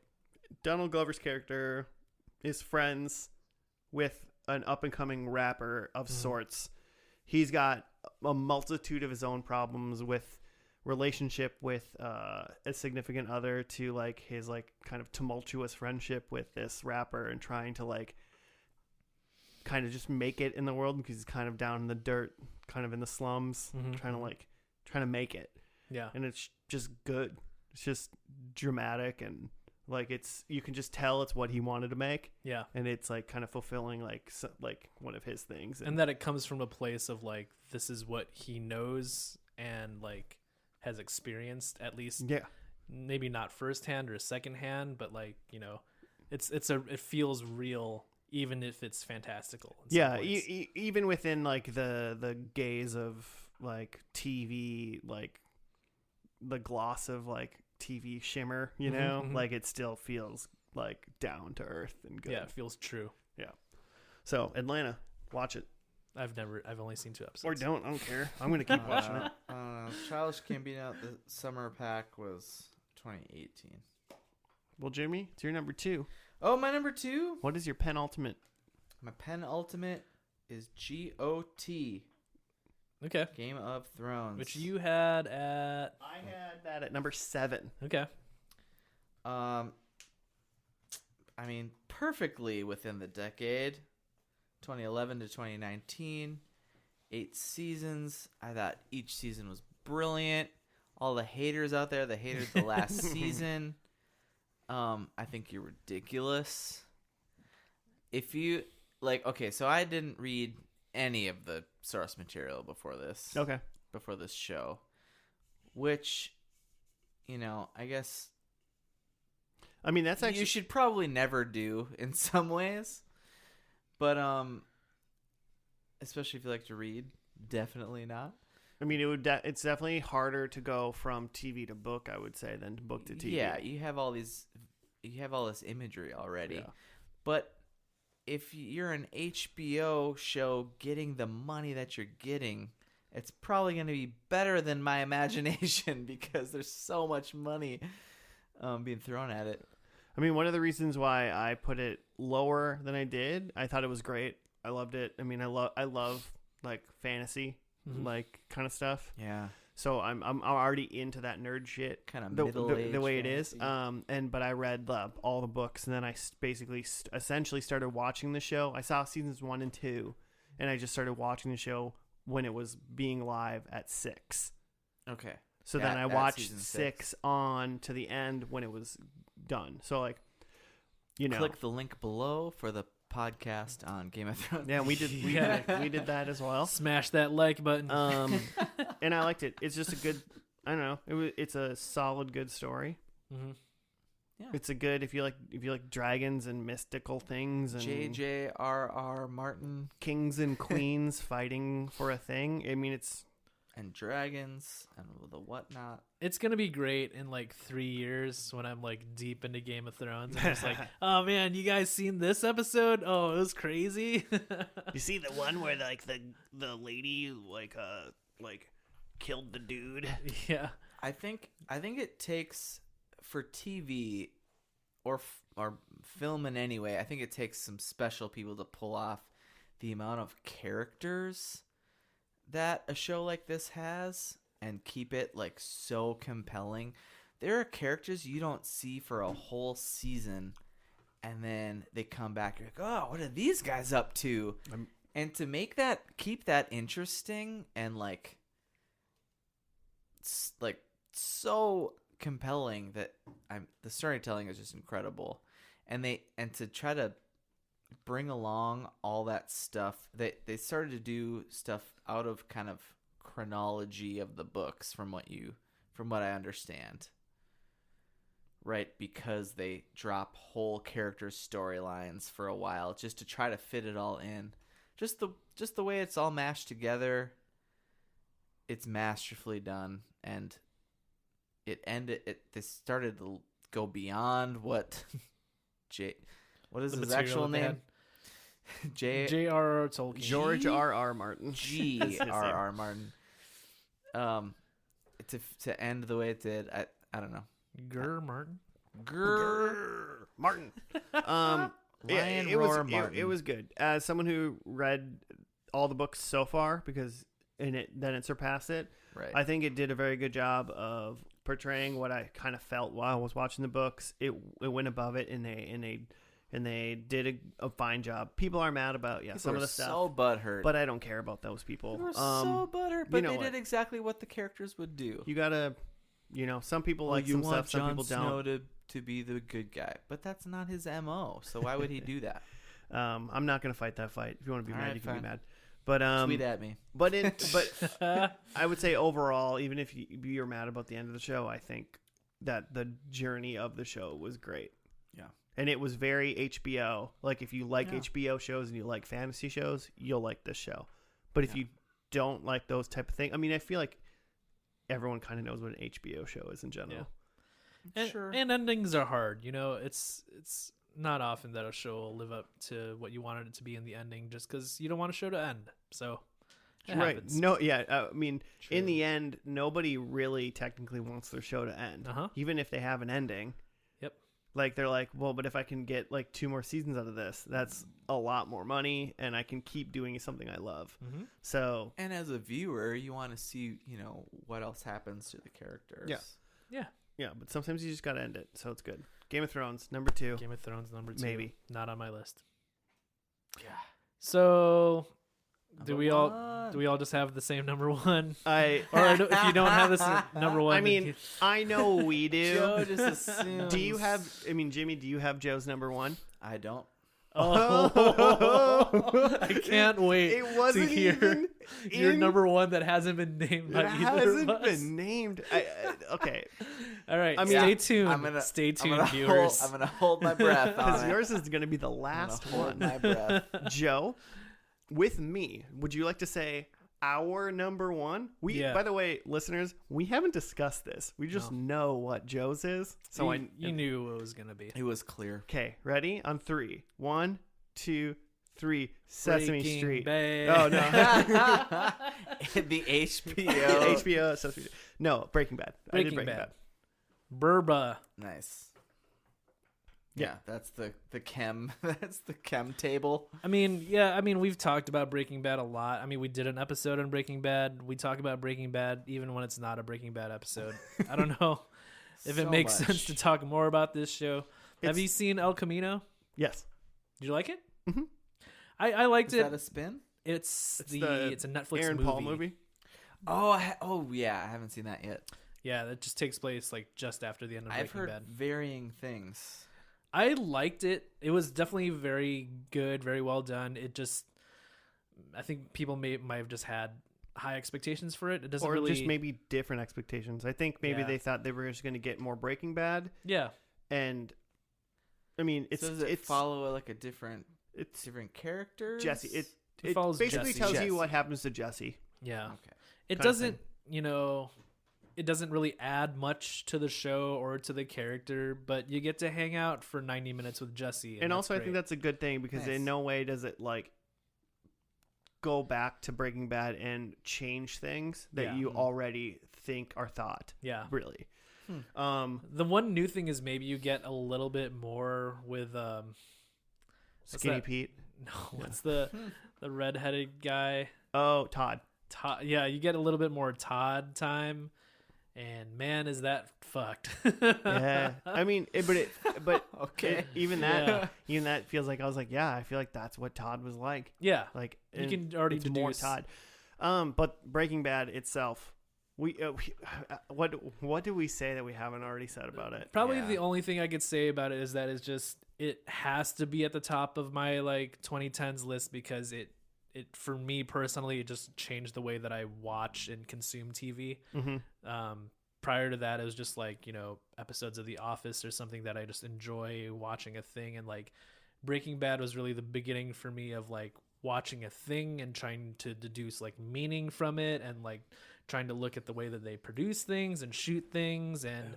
Donald Glover's character is friends with an up and coming rapper of sorts. He's got a multitude of his own problems with relationship with a significant other to like his like kind of tumultuous friendship with this rapper and trying to like kind of just make it in the world because he's kind of down in the dirt, kind of in the slums, trying to make it. Yeah. And it's just good. It's just dramatic and like you can just tell it's what he wanted to make. Yeah. And it's like kind of fulfilling like one of his things. And that it comes from a place of like this is what he knows and like has experienced, at least. Yeah. Maybe not firsthand or secondhand, but like, you know, it feels real even if it's fantastical. Yeah, even within like the gaze of like TV, like the gloss of like TV shimmer, you know, like it still feels like down to earth and good. Yeah, it feels true. Yeah. So Atlanta, watch it. I've only seen 2 episodes. Or don't. I don't care. I'm gonna keep watching it. Childish Gambino, the summer pack was 2018. Well, Jimmy, it's your number 2. Oh, my number 2. What is your penultimate? My penultimate is GOT. Okay. Game of Thrones, which you had at. I had that at number 7. Okay. I mean, perfectly within the decade, 2011 to 2019, 8 seasons. I thought each season was brilliant. All the haters out there, the haters the last season, I think you're ridiculous. If you like, okay, so I didn't read any of the source material before this. Okay. Before this show, which, you know, I guess. I mean, that's actually you should probably never do in some ways, but especially if you like to read, definitely not. I mean, it's definitely harder to go from TV to book, I would say, than book to TV. Yeah, you have all this imagery already, yeah. But if you're an HBO show getting the money that you're getting, it's probably going to be better than my imagination because there's so much money being thrown at it. I mean, one of the reasons why I put it lower than I did, I thought it was great. I loved it. I mean, I love like fantasy, like kind of stuff. Yeah. So I'm already into that nerd shit, kind of the way it is. But I read all the books, and then I basically essentially started watching the show. I saw seasons 1 and 2, and I just started watching the show when it was being live at 6. Okay. So then I watched 6 on to the end when it was done. So like, you know, click the link below for the podcast on Game of Thrones. Yeah, we did did that as well. Smash that like button. And I liked it. It's just a good. I don't know. It's a solid, good story. Mm-hmm. Yeah. It's a good if you like dragons and mystical things and J.R.R. Martin, kings and queens fighting for a thing. I mean, it's and dragons and the whatnot. It's gonna be great in like 3 years when I'm like deep into Game of Thrones. I'm just like, oh man, you guys seen this episode? Oh, it was crazy. You see the one where like the lady like killed the dude. Yeah, I think it takes for TV or film in any way. I think it takes some special people to pull off the amount of characters that a show like this has and keep it like so compelling. There are characters you don't see for a whole season, and then they come back. You're like, oh, what are these guys up to? And to keep that interesting and like so compelling that the storytelling is just incredible, and to try to bring along all that stuff. They started to do stuff out of kind of chronology of the books from what I understand. Right, because they drop whole character storylines for a while just to try to fit it all in. Just the way it's all mashed together, it's masterfully done, and they started to go beyond what what is his actual name? J.R.R. Tolkien. George R.R. Martin. G.R.R. Martin. To end the way it did, I don't know. Martin. Martin. Ryan it was Roar Martin. it was good. As someone who read all the books so far, because it surpassed it. Right. I think it did a very good job of portraying what I kind of felt while I was watching the books. It went above it, and they did a fine job. People are mad about some of the stuff, so butthurt. but I don't care about those people. They were so butthurt, but they what? did exactly what the characters would do. You gotta, some people like you some want stuff, some Jon people Snow don't. to be the good guy, but that's not his MO. So why would he do that? I'm not gonna fight that fight. If you want to be All mad, right, you can fine. be mad. But Tweet at me. but I would say overall, even if you're mad about the end of the show, I think that the journey of the show was great. Yeah. And it was very HBO. Like, if you like HBO shows and you like fantasy shows, you'll like this show. But if you don't like those type of things, I mean, I feel like everyone kind of knows what an HBO show is in general. Yeah. And endings are hard. It's not often that a show will live up to what you wanted it to be in the ending, just because you don't want a show to end. So it happens. No, yeah. I mean, in the end, nobody really technically wants their show to end, even if they have an ending. Yep. Like, they're like, well, but if I can get like 2 more seasons out of this, that's a lot more money, and I can keep doing something I love. Mm-hmm. So, And as a viewer, you want to see, what else happens to the characters. Yeah, but sometimes you just gotta end it, so it's good. Game of Thrones, number 2. Game of Thrones number 2. Maybe. Not on my list. Yeah. So do we all just have the same number 1? Or if you don't have this number 1, I mean, I know we do. Joe just assumes. Do you have? I mean, Jimmy, do you have Joe's number 1? I don't. Oh, I can't wait It wasn't to hear even your number 1 that hasn't been named by It either hasn't of us. been named. Okay, All right, I mean, stay tuned. I'm gonna viewers. I'm gonna hold my breath on because it. yours is going to be the last I'm gonna hold one. my breath. Joe, with me, would you like to say our number 1? By the way, listeners, we haven't discussed this. We just know what Joe's is. So you knew what it was gonna be. It was clear. Okay, ready? On 3. 1, 2, 3. Sesame Breaking Street. Bad. Oh no. The HBO. HBO Sesame Street. No, Breaking Bad. I did Breaking Bad. Burba. Nice. Yeah, that's the chem. That's the chem table. I mean, we've talked about Breaking Bad a lot. I mean, we did an episode on Breaking Bad. We talk about Breaking Bad even when it's not a Breaking Bad episode. I don't know if it makes sense to talk more about this show. Have you seen El Camino? Yes. Did you like it? Mm-hmm. I liked it. Is that a spin? It's a Netflix Aaron movie. Paul movie. Oh yeah, I haven't seen that yet. Yeah, that just takes place like just after the end of Breaking I've heard Bad. varying things. I liked it. It was definitely very good, very well done. It just, I think people might have just had high expectations for it. It doesn't really, just maybe different expectations. I think maybe they thought they were just going to get more Breaking Bad. Yeah, and I mean, does it follow like a different characters? Jesse. It follows basically Jesse. tells you what happens to Jesse. Yeah. Okay. It doesn't, it doesn't really add much to the show or to the character, but you get to hang out for 90 minutes with Jesse. And also, I think that's a good thing because in no way does it like go back to Breaking Bad and change things that you already think are thought. Yeah. Really. The one new thing is maybe you get a little bit more with Skinny Pete. No, what's the redheaded guy? Oh, Todd. Yeah, you get a little bit more Todd time, and man, is that fucked. Yeah, I mean, but okay. Even that feels like I was like, yeah, I feel like that's what Todd was like. Yeah, like you can already it's deduce more Todd. But Breaking Bad itself, what do we say that we haven't already said about it? Probably the only thing I could say about it is that it has to be at the top of my like 2010s list because it for me personally, it just changed the way that I watch and consume TV. Mm-hmm. Prior to that, it was just like, episodes of The Office or something that I just enjoy watching a thing. And like Breaking Bad was really the beginning for me of like watching a thing and trying to deduce like meaning from it and like trying to look at the way that they produce things and shoot things. And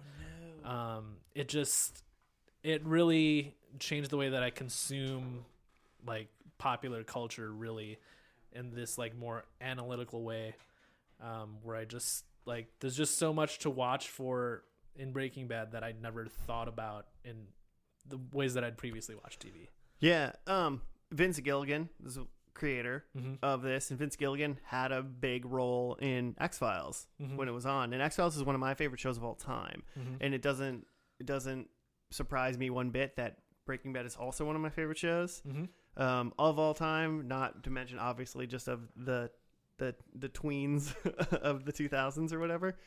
it really changed the way that I consume like popular culture really in this like more analytical way, where I just like there's just so much to watch for in Breaking Bad that I'd never thought about in the ways that I'd previously watched TV. Yeah. Vince Gilligan is the creator of this, and Vince Gilligan had a big role in X-Files when it was on. And X-Files is one of my favorite shows of all time. And it doesn't surprise me one bit that Breaking Bad is also one of my favorite shows of all time. Not to mention, obviously, just of the tweens of the 2000s or whatever.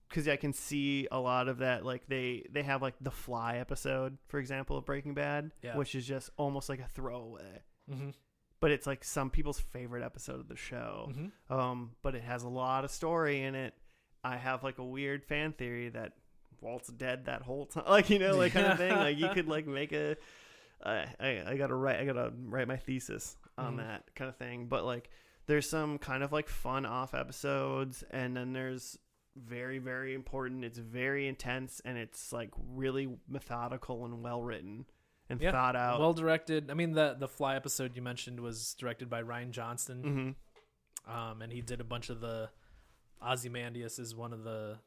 Because I can see a lot of that. Like they have like the Fly episode, for example, of Breaking Bad, which is just almost like a throwaway. But it's like some people's favorite episode of the show. But it has a lot of story in it. I have like a weird fan theory that Walt's dead that whole time, like, you know, like kind of thing. Like you could like make a I gotta write my thesis on that kind of thing. But like there's some kind of like fun off episodes, and then there's very, very important, it's very intense, and it's like really methodical and well written and thought out, well directed. I mean, the Fly episode you mentioned was directed by Ryan Johnston, and he did a bunch of the Ozymandias is one of the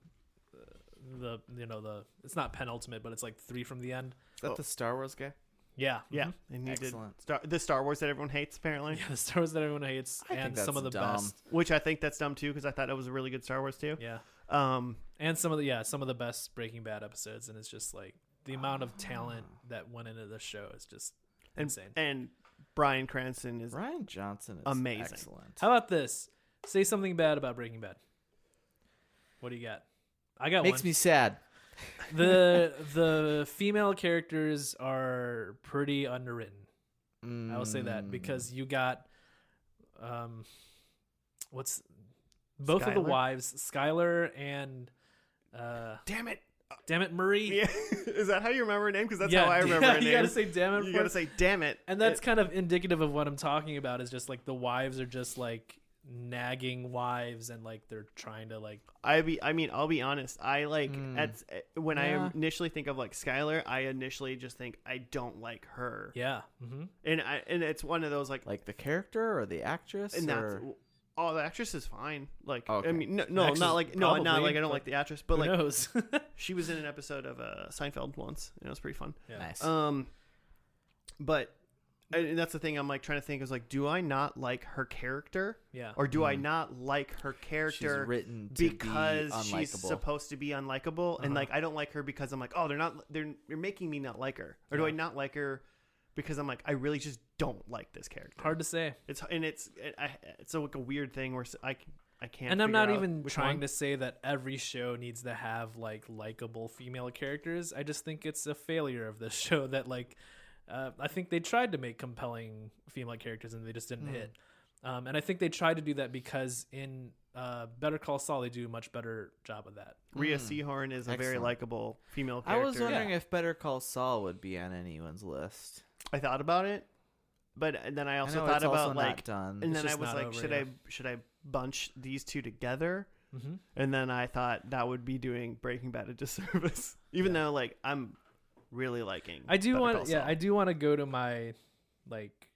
it's not penultimate, but it's like 3 from the end. Is that the Star Wars guy? Yeah. And he Excellent. did the Star Wars that everyone hates, apparently. Yeah, the Star Wars that everyone hates, and some of the best. Which I think that's dumb too, because I thought it was a really good Star Wars too. Yeah. And some of the best Breaking Bad episodes, and it's just like the amount of talent that went into the show is just insane. And Bryan Cranston is Ryan Johnson is amazing. Excellent. How about this? Say something bad about Breaking Bad. What do you got? I got Makes one. me sad. The female characters are pretty underwritten. I will say that, because you got both of the wives, Skylar and Damn it, Marie. Yeah. Is that how you remember her name? Because that's how I remember her name. You gotta say damn it. You gotta say damn it. And that's kind of indicative of what I'm talking about, is just like the wives are just like nagging wives, and like they're trying to like I'll be honest, I like when I initially think of like Skylar, I initially just think I don't like her. And it's one of those like the character or the actress, and that's the actress is fine. Like okay. I mean not like I don't like the actress, but like knows? she was in an episode of Seinfeld once, and it was pretty fun. Nice. But and that's the thing I'm like trying to think is like, do I not like her character? Yeah. Or do I not like her character she's written to because be she's supposed to be unlikable? And like I don't like her because I'm like, oh, they're making me not like her. Or do I not like her because I'm like, I really just don't like this character? Hard to say. It's like a weird thing where I can't. And I'm not even trying to say that every show needs to have like likable female characters. I just think it's a failure of this show that like. I think they tried to make compelling female characters, and they just didn't hit. And I think they tried to do that because in Better Call Saul, they do a much better job of that. Rhea Seehorn is a very likable female I character. was wondering if Better Call Saul would be on anyone's list. I thought about it, but then I also thought about like, and then I was like, should I bunch these two together? And then I thought that would be doing Breaking Bad a disservice, even though like I'm really liking. I do want to go to my like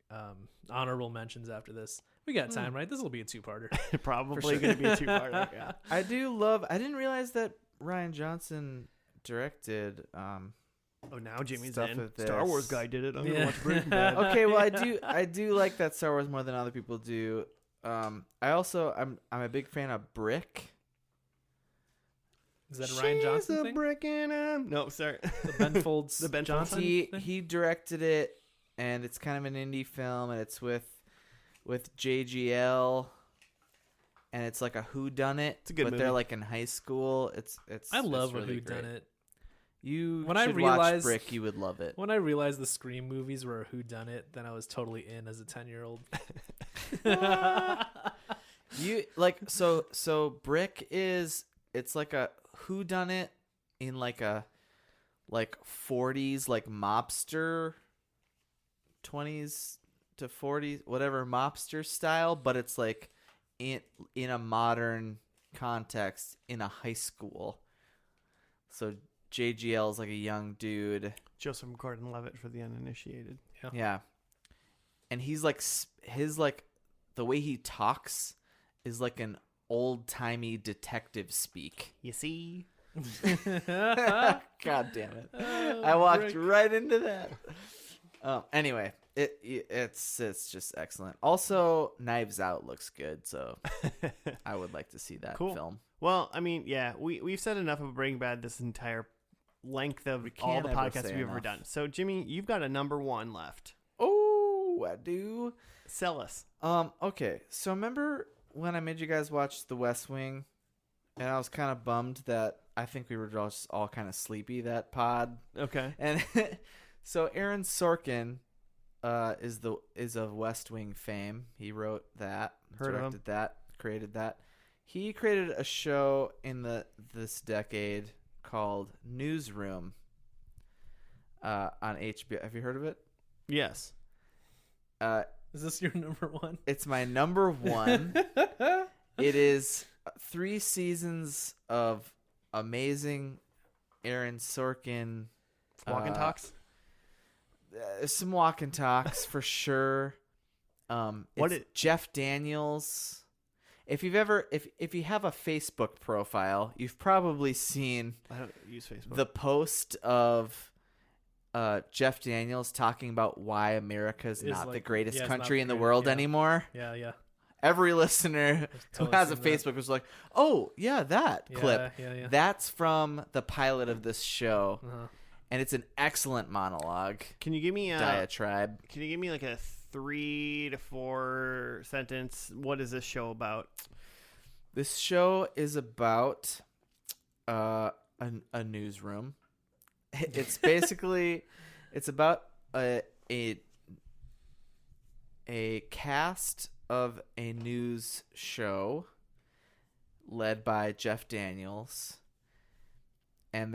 honorable mentions after this. We got time, right? This will be a 2-parter. Probably going to be a 2-parter. Yeah. I didn't realize that Ryan Johnson directed. Oh, now Jimmy's stuff in. of this. Star Wars guy did it. I'm gonna watch Breaking Bad. Okay, well I do like that Star Wars more than other people do. I'm a big fan of Brick. Is that a Ryan Johnson She's a thing? brick in him. No, sorry. The Ben Folds. The Ben Johnson Folds. thing? He directed it, and it's kind of an indie film, and it's with JGL, and it's like a whodunit. It's a good but movie. they're like in high school. I love really a whodunit. You When should I realized, watch Brick. You would love it. When I realized the Scream movies were a whodunit, then I was totally in as a 10-year-old. You like so Brick is it's like a whodunit in like a 40s like mobster 20s to 40s whatever mobster style, but it's like in a modern context in a high school. So JGL is like a young dude. Joseph Gordon-Levitt for the uninitiated. Yeah. And he's like the way he talks is like an old-timey detective speak. You see? God damn it. I walked right into that. Anyway, it's just excellent. Also, Knives Out looks good, so I would like to see that Cool. film. Well, I mean, yeah, we've said enough of Breaking Bad this entire length of all can't the ever podcasts say we've ever enough. done. So, Jimmy, you've got a number one left. Oh, I do. Sell us. Okay. So remember when I made you guys watch The West Wing, and I was kind of bummed that I think we were just all kind of sleepy that pod. Okay. And so Aaron Sorkin is of West Wing fame. He wrote that, Heard of him. directed that, created that. He created a show in this decade called Newsroom on HBO. Have you heard of it? Yes. Is this your number one? It's my number one. It is 3 seasons of amazing Aaron Sorkin. Walk and talks. Some walk and talks for sure. Jeff Daniels. If you have a Facebook profile, you've probably seen I don't use Facebook. the post of Jeff Daniels talking about why America is not the greatest country in the world anymore. Yeah. Every listener who totally has a seen that. Facebook was like, "Oh, yeah, that clip. Yeah. That's from the pilot of this show." Uh-huh. And it's an excellent monologue. Can you give me Diatribe. Can you give me like a 3 to 4 sentence? What is this show about? This show is about a newsroom. It's basically it's about a cast of a news show led by Jeff Daniels, and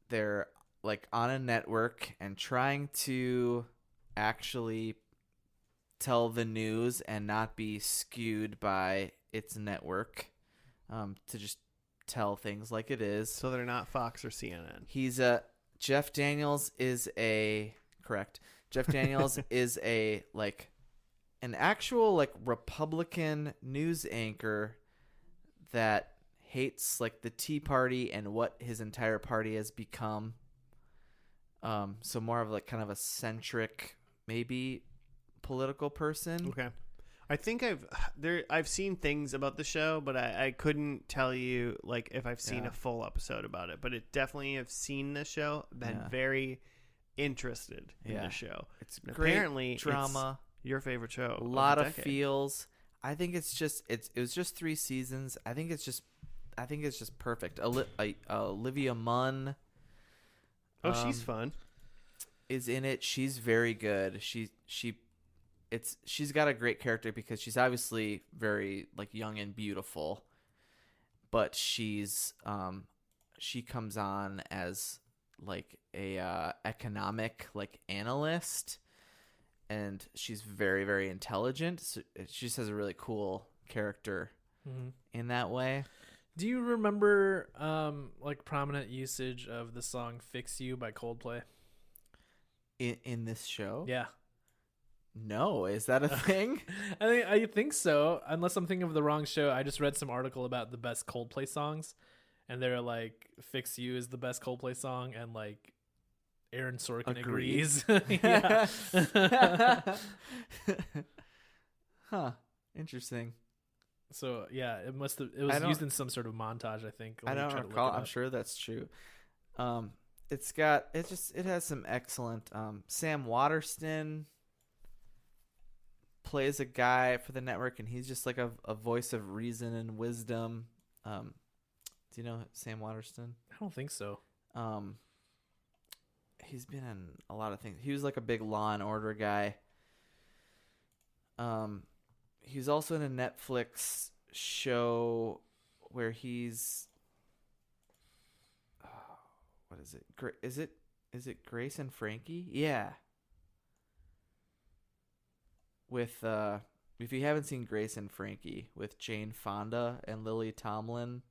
they're like on a network and trying to actually tell the news and not be skewed by its network, to just tell things like it is. So they're not Fox or CNN. Jeff Daniels is Jeff Daniels is an actual Republican news anchor that hates the Tea Party and what his entire party has become. So more of kind of a centric, maybe political person. Okay. I think I've seen things about the show, but I couldn't tell you if I've seen a full episode about it. But it definitely have seen the show, been very interested in the show. It's and great apparently drama. It's your favorite show. A lot of of the decade. feels. I think it was just 3 seasons. I think it's just perfect. Olivia Munn. Oh, she's fun. Is in it. She's very good. She's got a great character because she's obviously very young and beautiful, but she comes on as a economic analyst, and she's very, very intelligent. So she just has a really cool character in that way. Do you remember prominent usage of the song "Fix You" by Coldplay? In this show? Yeah. No, is that a thing? I think so. Unless I'm thinking of the wrong show. I just read some article about the best Coldplay songs, and they're "Fix You" is the best Coldplay song, and Aaron Sorkin agrees. Yeah. Huh. Interesting. So yeah, it was used in some sort of montage. I think. I don't recall. I'm sure that's true. It has some excellent. Sam Waterston plays a guy for the network, and he's just a voice of reason and wisdom. Do you know Sam Waterston? I don't think so. He's been in a lot of things. He was a big Law and Order guy. He's also in a Netflix show where he's what is it? Is it Grace and Frankie? Yeah. With if you haven't seen Grace and Frankie, with Jane Fonda and Lily Tomlin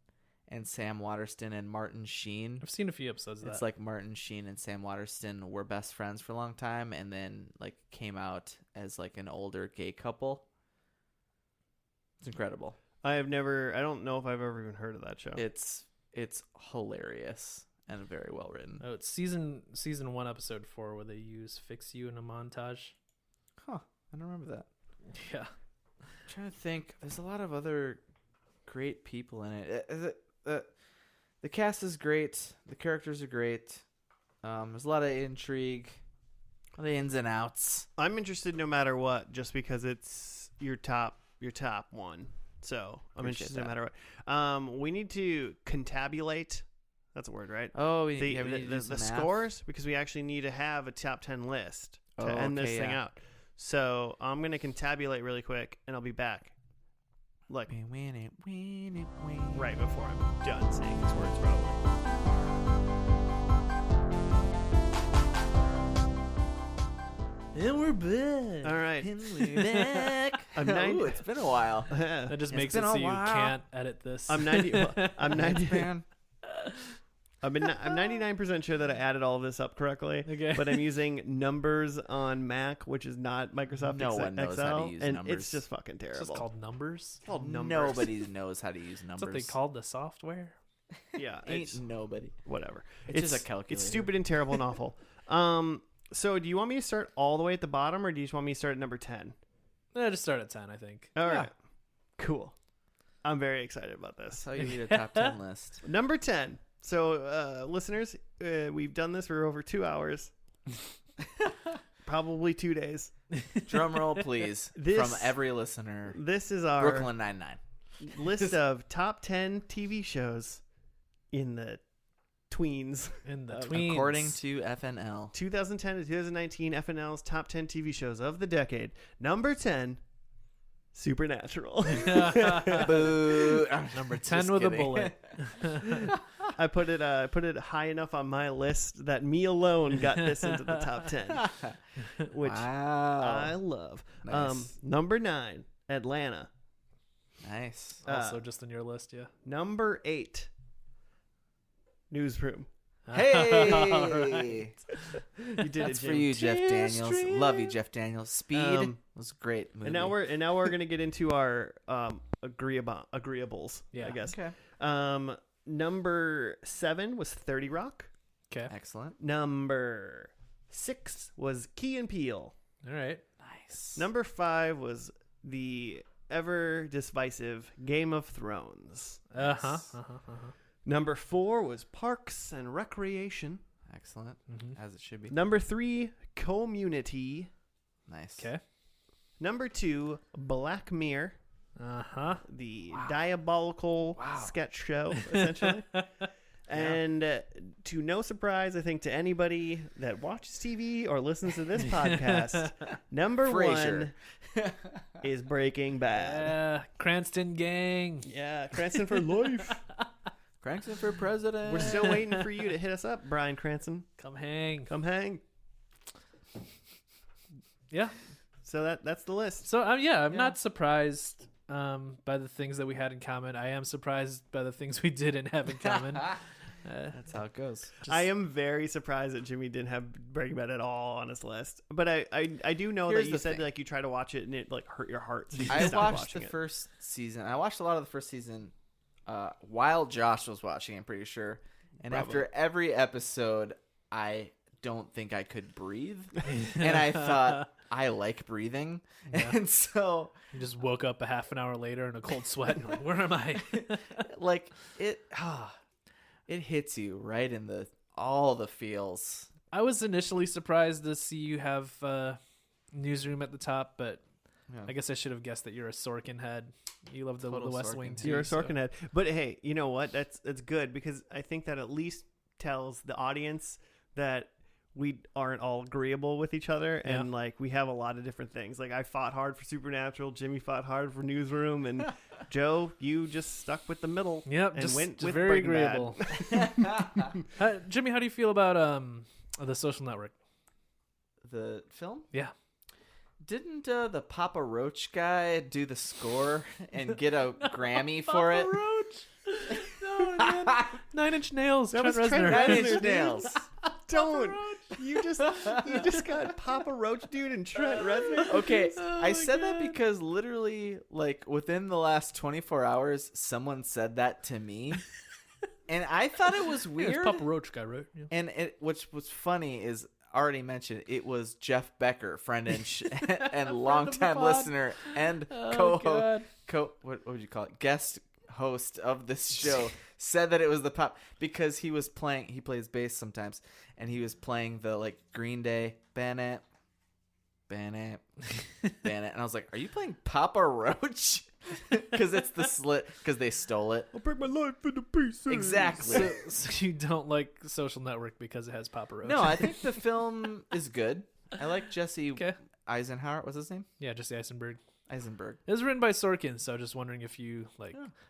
and Sam Waterston and Martin Sheen. I've seen a few episodes of that. It's Martin Sheen and Sam Waterston were best friends for a long time, and then came out as an older gay couple. It's incredible. I don't know if I've ever even heard of that show. It's hilarious. and very well written. Oh, it's season 1, episode 4, where they use "Fix You" in a montage. Huh? I don't remember that. Yeah. I'm trying to think. There's a lot of other great people in it. The cast is great. The characters are great. There's a lot of intrigue, a lot of ins and outs. I'm interested no matter what, just because it's your top one. So I'm Appreciate interested no that. matter what. We need to contabulate. That's a word, right? Oh, we The need to do the some math? scores, because we actually need to have a top 10 list to Oh, end this okay, thing yeah. out. So I'm gonna contabulate really quick, and I'll be back. Like We win it. right before I'm done saying these words, probably. And we're back. All right. And we're back. I'm 90 Ooh, it's been a while. That just It's makes it been a so you while. can't edit this. I'm 90. well, I'm 90. Man. I'm 99% sure that I added all of this up correctly. Okay. But I'm using numbers on Mac, which is not Microsoft No one knows Excel, how to use and numbers. it's just fucking It's terrible. just called numbers. It's called numbers. Nobody knows how to use numbers. That's what they called the software. Yeah, Ain't it's nobody. whatever. It's just a calculator. It's stupid and terrible and awful. So do you want me to start all the way at the bottom, or do you just want me to start at number 10? Just start at 10, I think. All Yeah. right, cool. I'm very excited about this. That's how you need a top 10 list. Number 10. So, listeners, we've done this for over 2 hours, probably 2 days. Drum roll, please, This- from every listener. This is our Brooklyn Nine-Nine. list of top 10 TV shows in the tweens. In the Uh, tweens. According to FNL. 2010 to 2019 FNL's top 10 TV shows of the decade. Number 10, Supernatural. Boo. Number 10 Just with kidding. a bullet. I put it high enough on my list that me alone got this into the top 10, which I Wow. love. Nice. Number 9, Atlanta. Nice. Also just on your list, yeah. Number 8, Newsroom. Hey. Alright. You did That's it, for Jim. you, Jeff Daniels. History. Love you, Jeff Daniels. Speed Um, was a great movie. And now we're gonna get into our agreeables. Yeah. I guess. Okay. Number 7 was 30 Rock. Okay. Excellent. Number 6 was Key and Peele. All right. Nice. Number 5 was the ever divisive Game of Thrones. Uh-huh. Uh-huh. Number 4 was Parks and Recreation. Excellent. Mm-hmm. As it should be. Number 3, Community. Nice. Okay. Number 2, Black Mirror, Uh-huh. the diabolical Wow. sketch show, essentially. And to no surprise, I think, to anybody that watches TV or listens to this podcast, number Frasier. 1 is Breaking Bad. Yeah. Cranston gang. Yeah, Cranston for life. Cranston for president. We're still waiting for you to hit us up, Brian Cranston. Come hang. Come hang. Yeah. So that's the list. So I'm Yeah. not surprised by the things that we had in common. I am surprised by the things we didn't have in common. That's how it goes. I am very surprised that Jimmy didn't have Breaking Bad at all on his list. But I do know Here's that you the said thing. like you try to watch it and it like hurt your heart. So you I stopped watched watching the it. first season. I watched a lot of the first season while Josh was watching, I'm pretty sure. And Probably. after every episode, I don't think I could breathe. And I thought, I like breathing. Yeah. And so, You just woke up a half an hour later in a cold sweat. And like, where am I? like, it hits you right in all the feels. I was initially surprised to see you have Newsroom at the top, but Yeah. I guess I should have guessed that you're a Sorkin head. You love the Total West Sorkin Wing head. too. You're a so- Sorkin head. But hey, you know what? That's good because I think that at least tells the audience that we aren't all agreeable with each other and Yeah. like we have a lot of different things. Like I fought hard for Supernatural, Jimmy fought hard for Newsroom, and Joe, you just stuck with the middle. Yep, and just, went just with very Breaking Bad. agreeable. Jimmy, how do you feel about The Social Network? The film? Yeah. Didn't the Papa Roach guy do the score and get a Grammy for it? Roach. No, man. 9 Inch Nails. That Trent was Trent Reznor. Reznor. Nine dude. Inch Nails. Don't you just got Papa Roach dude and Trent Reznor? Okay, Oh I my said that God. because literally, like, within the last 24 hours, someone said that to me. And I thought it was Yeah, weird. it's Papa Roach guy, right? Yeah. And which was funny is already mentioned. It was Jeff Becker, friend and longtime pod. listener and Oh, God. what would you call it? Guest host of this show said that it was the pop because he plays bass sometimes, and he was playing the like Green Day Bannett, and I was like, "Are you playing Papa Roach?" Because it's the slit because they stole it. I'll break my life into pieces. Exactly. So you don't like Social Network because it has Papa Roach? No, I think the film is good. I like Jesse Okay. Eisenhower. What's his name? Yeah, Jesse Eisenberg. Eisenberg. It was written by Sorkin, so just wondering if you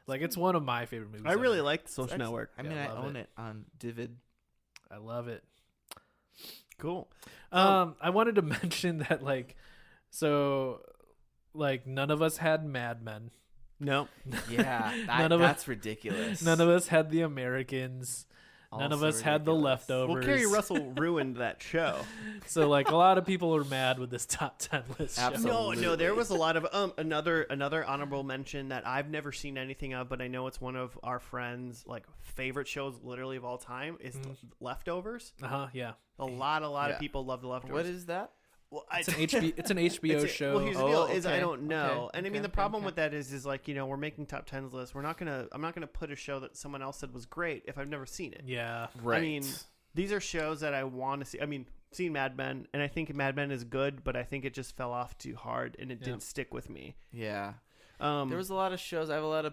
it's one of my favorite movies. I really ever. like the Social Network. I mean, Yeah, I love own it. it on Divid. I love it. Cool. I wanted to mention that none of us had Mad Men. No. Yeah, None of that's ridiculous. None of us had The Americans. None of Also us had The ridiculous. Leftovers. Well, Kerry Russell ruined that show. So a lot of people are mad with this top 10 list. show. Absolutely. No, there was a lot of another honorable mention that I've never seen anything of, but I know it's one of our friends' favorite shows, literally of all time, is Leftovers. Yeah. A lot Yeah. of people love the Leftovers. What is that? Well, It's an HBO show. Well, here's the deal: is I okay. don't know, and I mean the Okay, problem okay. with that is we're making top 10s lists. I'm not gonna put a show that someone else said was great if I've never seen it. Yeah. Right. I mean, these are shows that I want to see. I mean, seen Mad Men, and I think Mad Men is good, but I think it just fell off too hard, and it didn't stick with me. Yeah. There There was a lot of shows. I have a lot of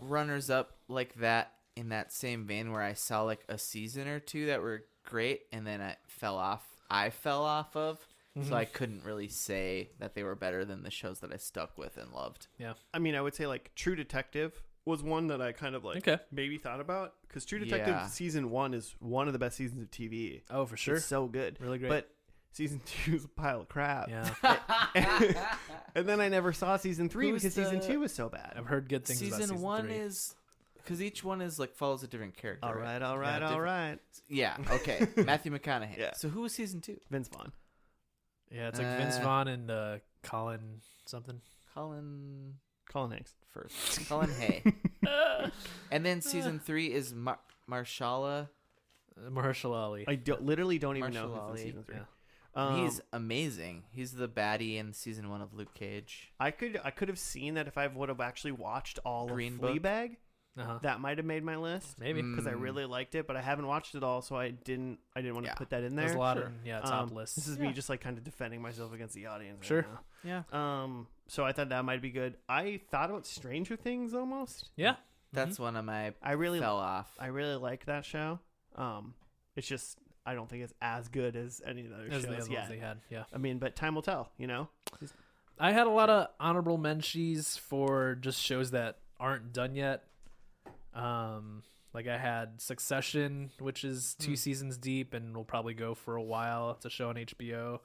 runners up like that in that same vein where I saw like a season or two that were great, and then I fell off of. So I couldn't really say that they were better than the shows that I stuck with and loved. Yeah. I mean, I would say True Detective was one that I kind of maybe thought about, because True Detective Yeah. season 1 is one of the best seasons of TV. Oh, for sure. It's so good, Really great. but season 2 is a pile of crap. Yeah. And then I never saw season 3 Who's because season the- 2 was so bad. I've heard good things about Season season 1 3. is because each one is follows a different character. All right, all right, Yeah, all different- right. Yeah. Okay. Matthew McConaughey. Yeah. So who was season 2? Vince Vaughn. Yeah, it's Vince Vaughn and Colin something. Colin Hanks. first. Colin Hay. And then season 3 is Marshala. Mahershala Ali. I literally don't even know Marshall who's in Ali. season 3. Yeah. He's amazing. He's the baddie in season 1 of Luke Cage. I could have seen that if I would have actually watched all Green of Book? Fleabag. Uh-huh. That might have made my list. Maybe. Because I really liked it, but I haven't watched it all, so I didn't want to Yeah. put that in there. There's a lot Sure. of top lists. This is me just kind of defending myself against the audience. Sure. Right Yeah. now. So I thought that might be good. I thought about Stranger Things almost. Yeah. That's one of my I really fell off. I really like that show. It's just I don't think it's as good as any of the other As the shows other yet. ones they had. Yeah. I mean, but time will tell. I had a lot of honorable mentions for just shows that aren't done yet. I had Succession, which is 2 seasons deep and will probably go for a while. It's a show on HBO.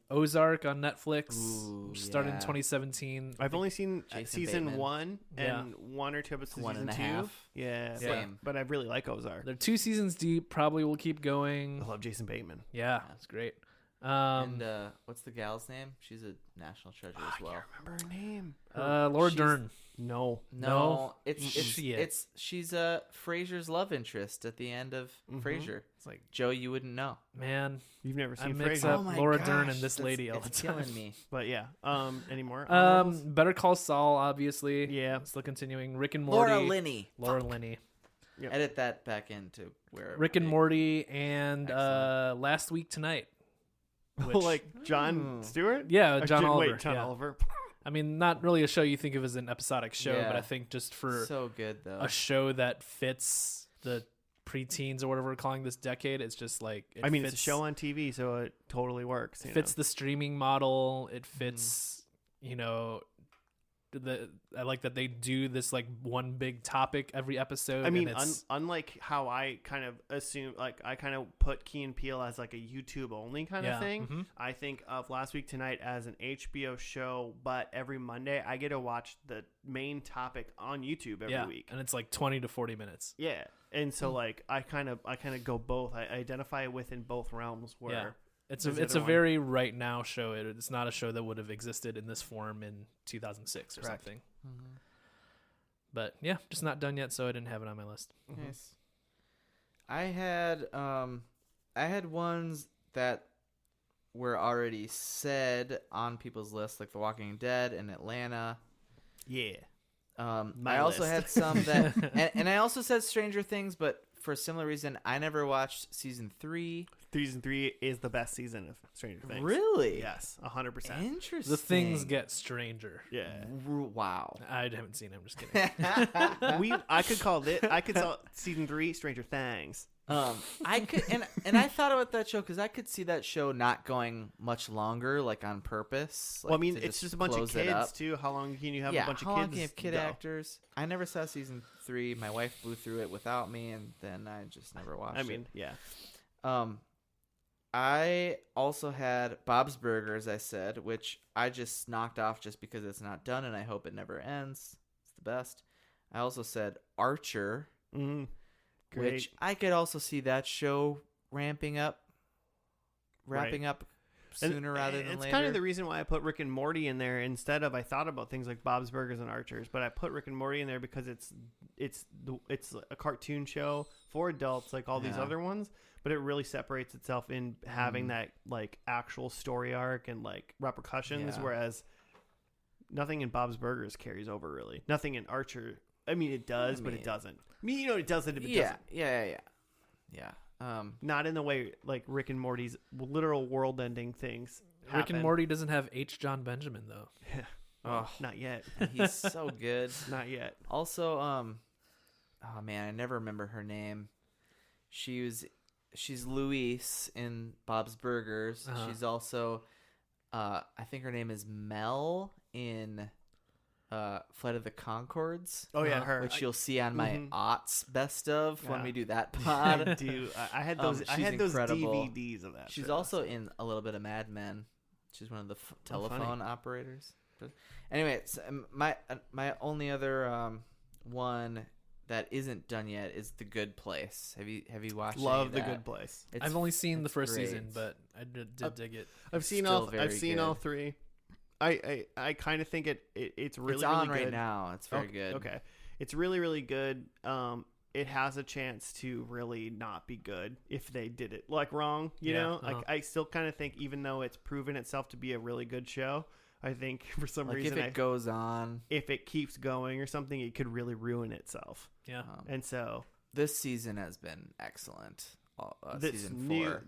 Ozark on Netflix, Ooh, started in yeah. 2017. I've only seen Jason season Bateman. 1 Yeah. and 1 or 2 episodes of One season and a 2. half. Yeah, Same. but I really like Ozark. They're 2 seasons deep. Probably will keep going. I love Jason Bateman. Yeah, it's great. And what's the gal's name? She's a national treasure as well. Remember her name? Laura she's- Dern. No. No, it's Shit. she's Frasier's love interest at the end of Frasier. It's like, Joe, you wouldn't know. man, You've never I seen mix Frasier. up Laura Dern and this lady all the it's time. killing me. But yeah. Anymore? Honorables? Better Call Saul, obviously. Yeah. Still continuing. Rick and Morty. Laura Linney. Linney. Yep. Edit that back into where Rick and Morty and Excellent. Last Week Tonight. Which, like John Stewart? yeah, Or John Oliver. Wait, John yeah. Oliver. I mean, not really a show you think of as an episodic show, Yeah. but I think just for so good though. a show that fits the preteens or whatever we're calling this decade, it's just like it I mean, fits, it's a show on TV, so it totally works. You fits know? the streaming model. It fits, I like that they do this like one big topic every episode. I mean, and it's, unlike how I kind of assume, I kind of put Key and Peele as like a YouTube only kind of thing. mhm. I think of Last Week Tonight as an HBO show, but every Monday I get to watch the main topic on YouTube every week. and it's like 20 to 40 minutes. Yeah, and so I kind of go both. I identify within both realms where. Yeah. It's there's a the other one. very right now show. It's not a show that would have existed in this form in 2006 or Correct. something. But yeah, just not done yet, so I didn't have it on my list. Nice. I had ones that were already said on people's lists, like The Walking Dead and Atlanta. Yeah. I also list. had some that, and I also said Stranger Things, but for a similar reason, I never watched season 3. Season 3 is the best season of Stranger Things. Really? Yes, 100%. Interesting. The things get stranger. Yeah. Wow. I haven't seen it. I'm just kidding. I could call season 3 Stranger Things. I could, and I thought about that show because I could see that show not going much longer, like on purpose. Like, well, I mean, to it's just a bunch of close it kids up. too. How long can you have Yeah, a bunch how of long kids? can you have kid go? actors? I never saw season 3. My wife blew through it without me, and then I just never watched I mean, yeah. it. I also had Bob's Burgers, I said, which I just knocked off just because it's not done, and I hope it never ends. It's the best. I also said Archer, Great. which I could also see that show wrapping up sooner rather than it's later. kind of the reason why I put Rick and Morty in there instead of I thought about things like Bob's Burgers and Archers, but I put Rick and Morty in there because it's a cartoon show for adults like all these Yeah. other ones, but it really separates itself in having that like actual story arc and like repercussions, Yeah. whereas nothing in Bob's Burgers carries over really. Nothing in Archer. I mean, it does, but it doesn't. I mean, it doesn't if it doesn't. Yeah. Not in the way like Rick and Morty's literal world-ending things. Rick happen. and Morty doesn't have H. John Benjamin though. Oh, Not yet. he's so good. Not yet. Also, oh man, I never remember her name. She's Louise in Bob's Burgers. Uh-huh. She's also, I think her name is Mel in Flight of the Conchords. Oh yeah, her. Which you'll see on my aughts best of when Yeah. we do that I pod. do. I had those. I she's had those incredible. DVDs of that. She's show. also in a little bit of Mad Men. She's one of the telephone funny. operators. But anyway, my only other one that isn't done yet is The Good Place. Have you watched? Love any The of that? Good Place. I've only seen the it's first great. season, but I did dig it. I've seen still all. very I've seen all good. 3. I kind of think it's really It's on really right good. now. It's very good. Okay, it's really really good. It has a chance to really not be good if they did it like wrong. You Yeah, know, like I still kind of think even though it's proven itself to be a really good show, I think for some Like reason if it goes on, if it keeps going or something, it could really ruin itself. Yeah. And so this season has been excellent. this Season 4.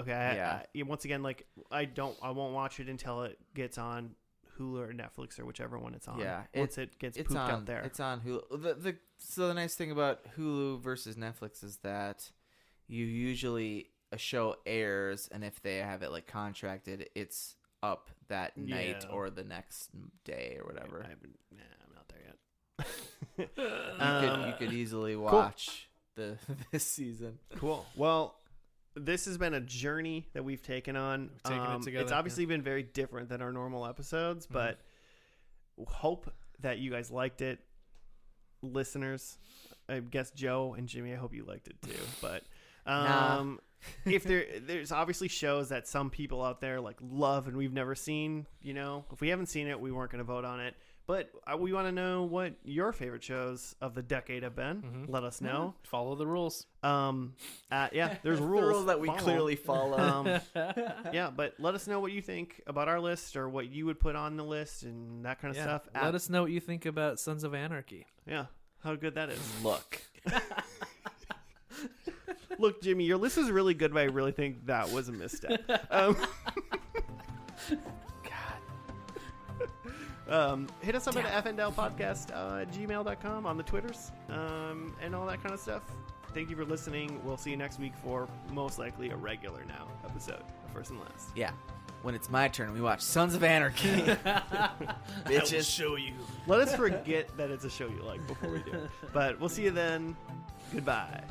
Okay. Once again, like I won't watch it until it gets on Hulu or Netflix or whichever one it's on. Yeah, once it gets it's pooped on out there. It's on Hulu. So the nice thing about Hulu versus Netflix is that you usually a show airs, and if they have it like contracted, it's up that night Yeah. or the next day or whatever. I'm not there yet. You could easily watch this season. Cool. Well, this has been a journey that we've taken on. We've taken it together, It's obviously been very different than our normal episodes, but hope that you guys liked it. Listeners, I guess Joe and Jimmy, I hope you liked it too. But Nah. if there's obviously shows that some people out there like love and we've never seen, you know, if we haven't seen it, we weren't going to vote on it. But we want to know what your favorite shows of the decade have been. Let us know. Follow the rules. Yeah, there's The rules. rules that we Follow. clearly follow. Yeah, but let us know what you think about our list or what you would put on the list and that kind of stuff. Let us know what you think about Sons of Anarchy. Yeah, how good that is. Look. Look, Jimmy, your list is really good, but I really think that was a misstep. Hit us up at fndelpodcast@gmail.com on the Twitters and all that kind of stuff. Thank you for listening. We'll see you next week for most likely a regular now episode of First and Last. Yeah. When it's my turn, we watch Sons of Anarchy. Bitches. Show you. Let us forget that it's a show you like before we do it. But we'll see you then. Goodbye.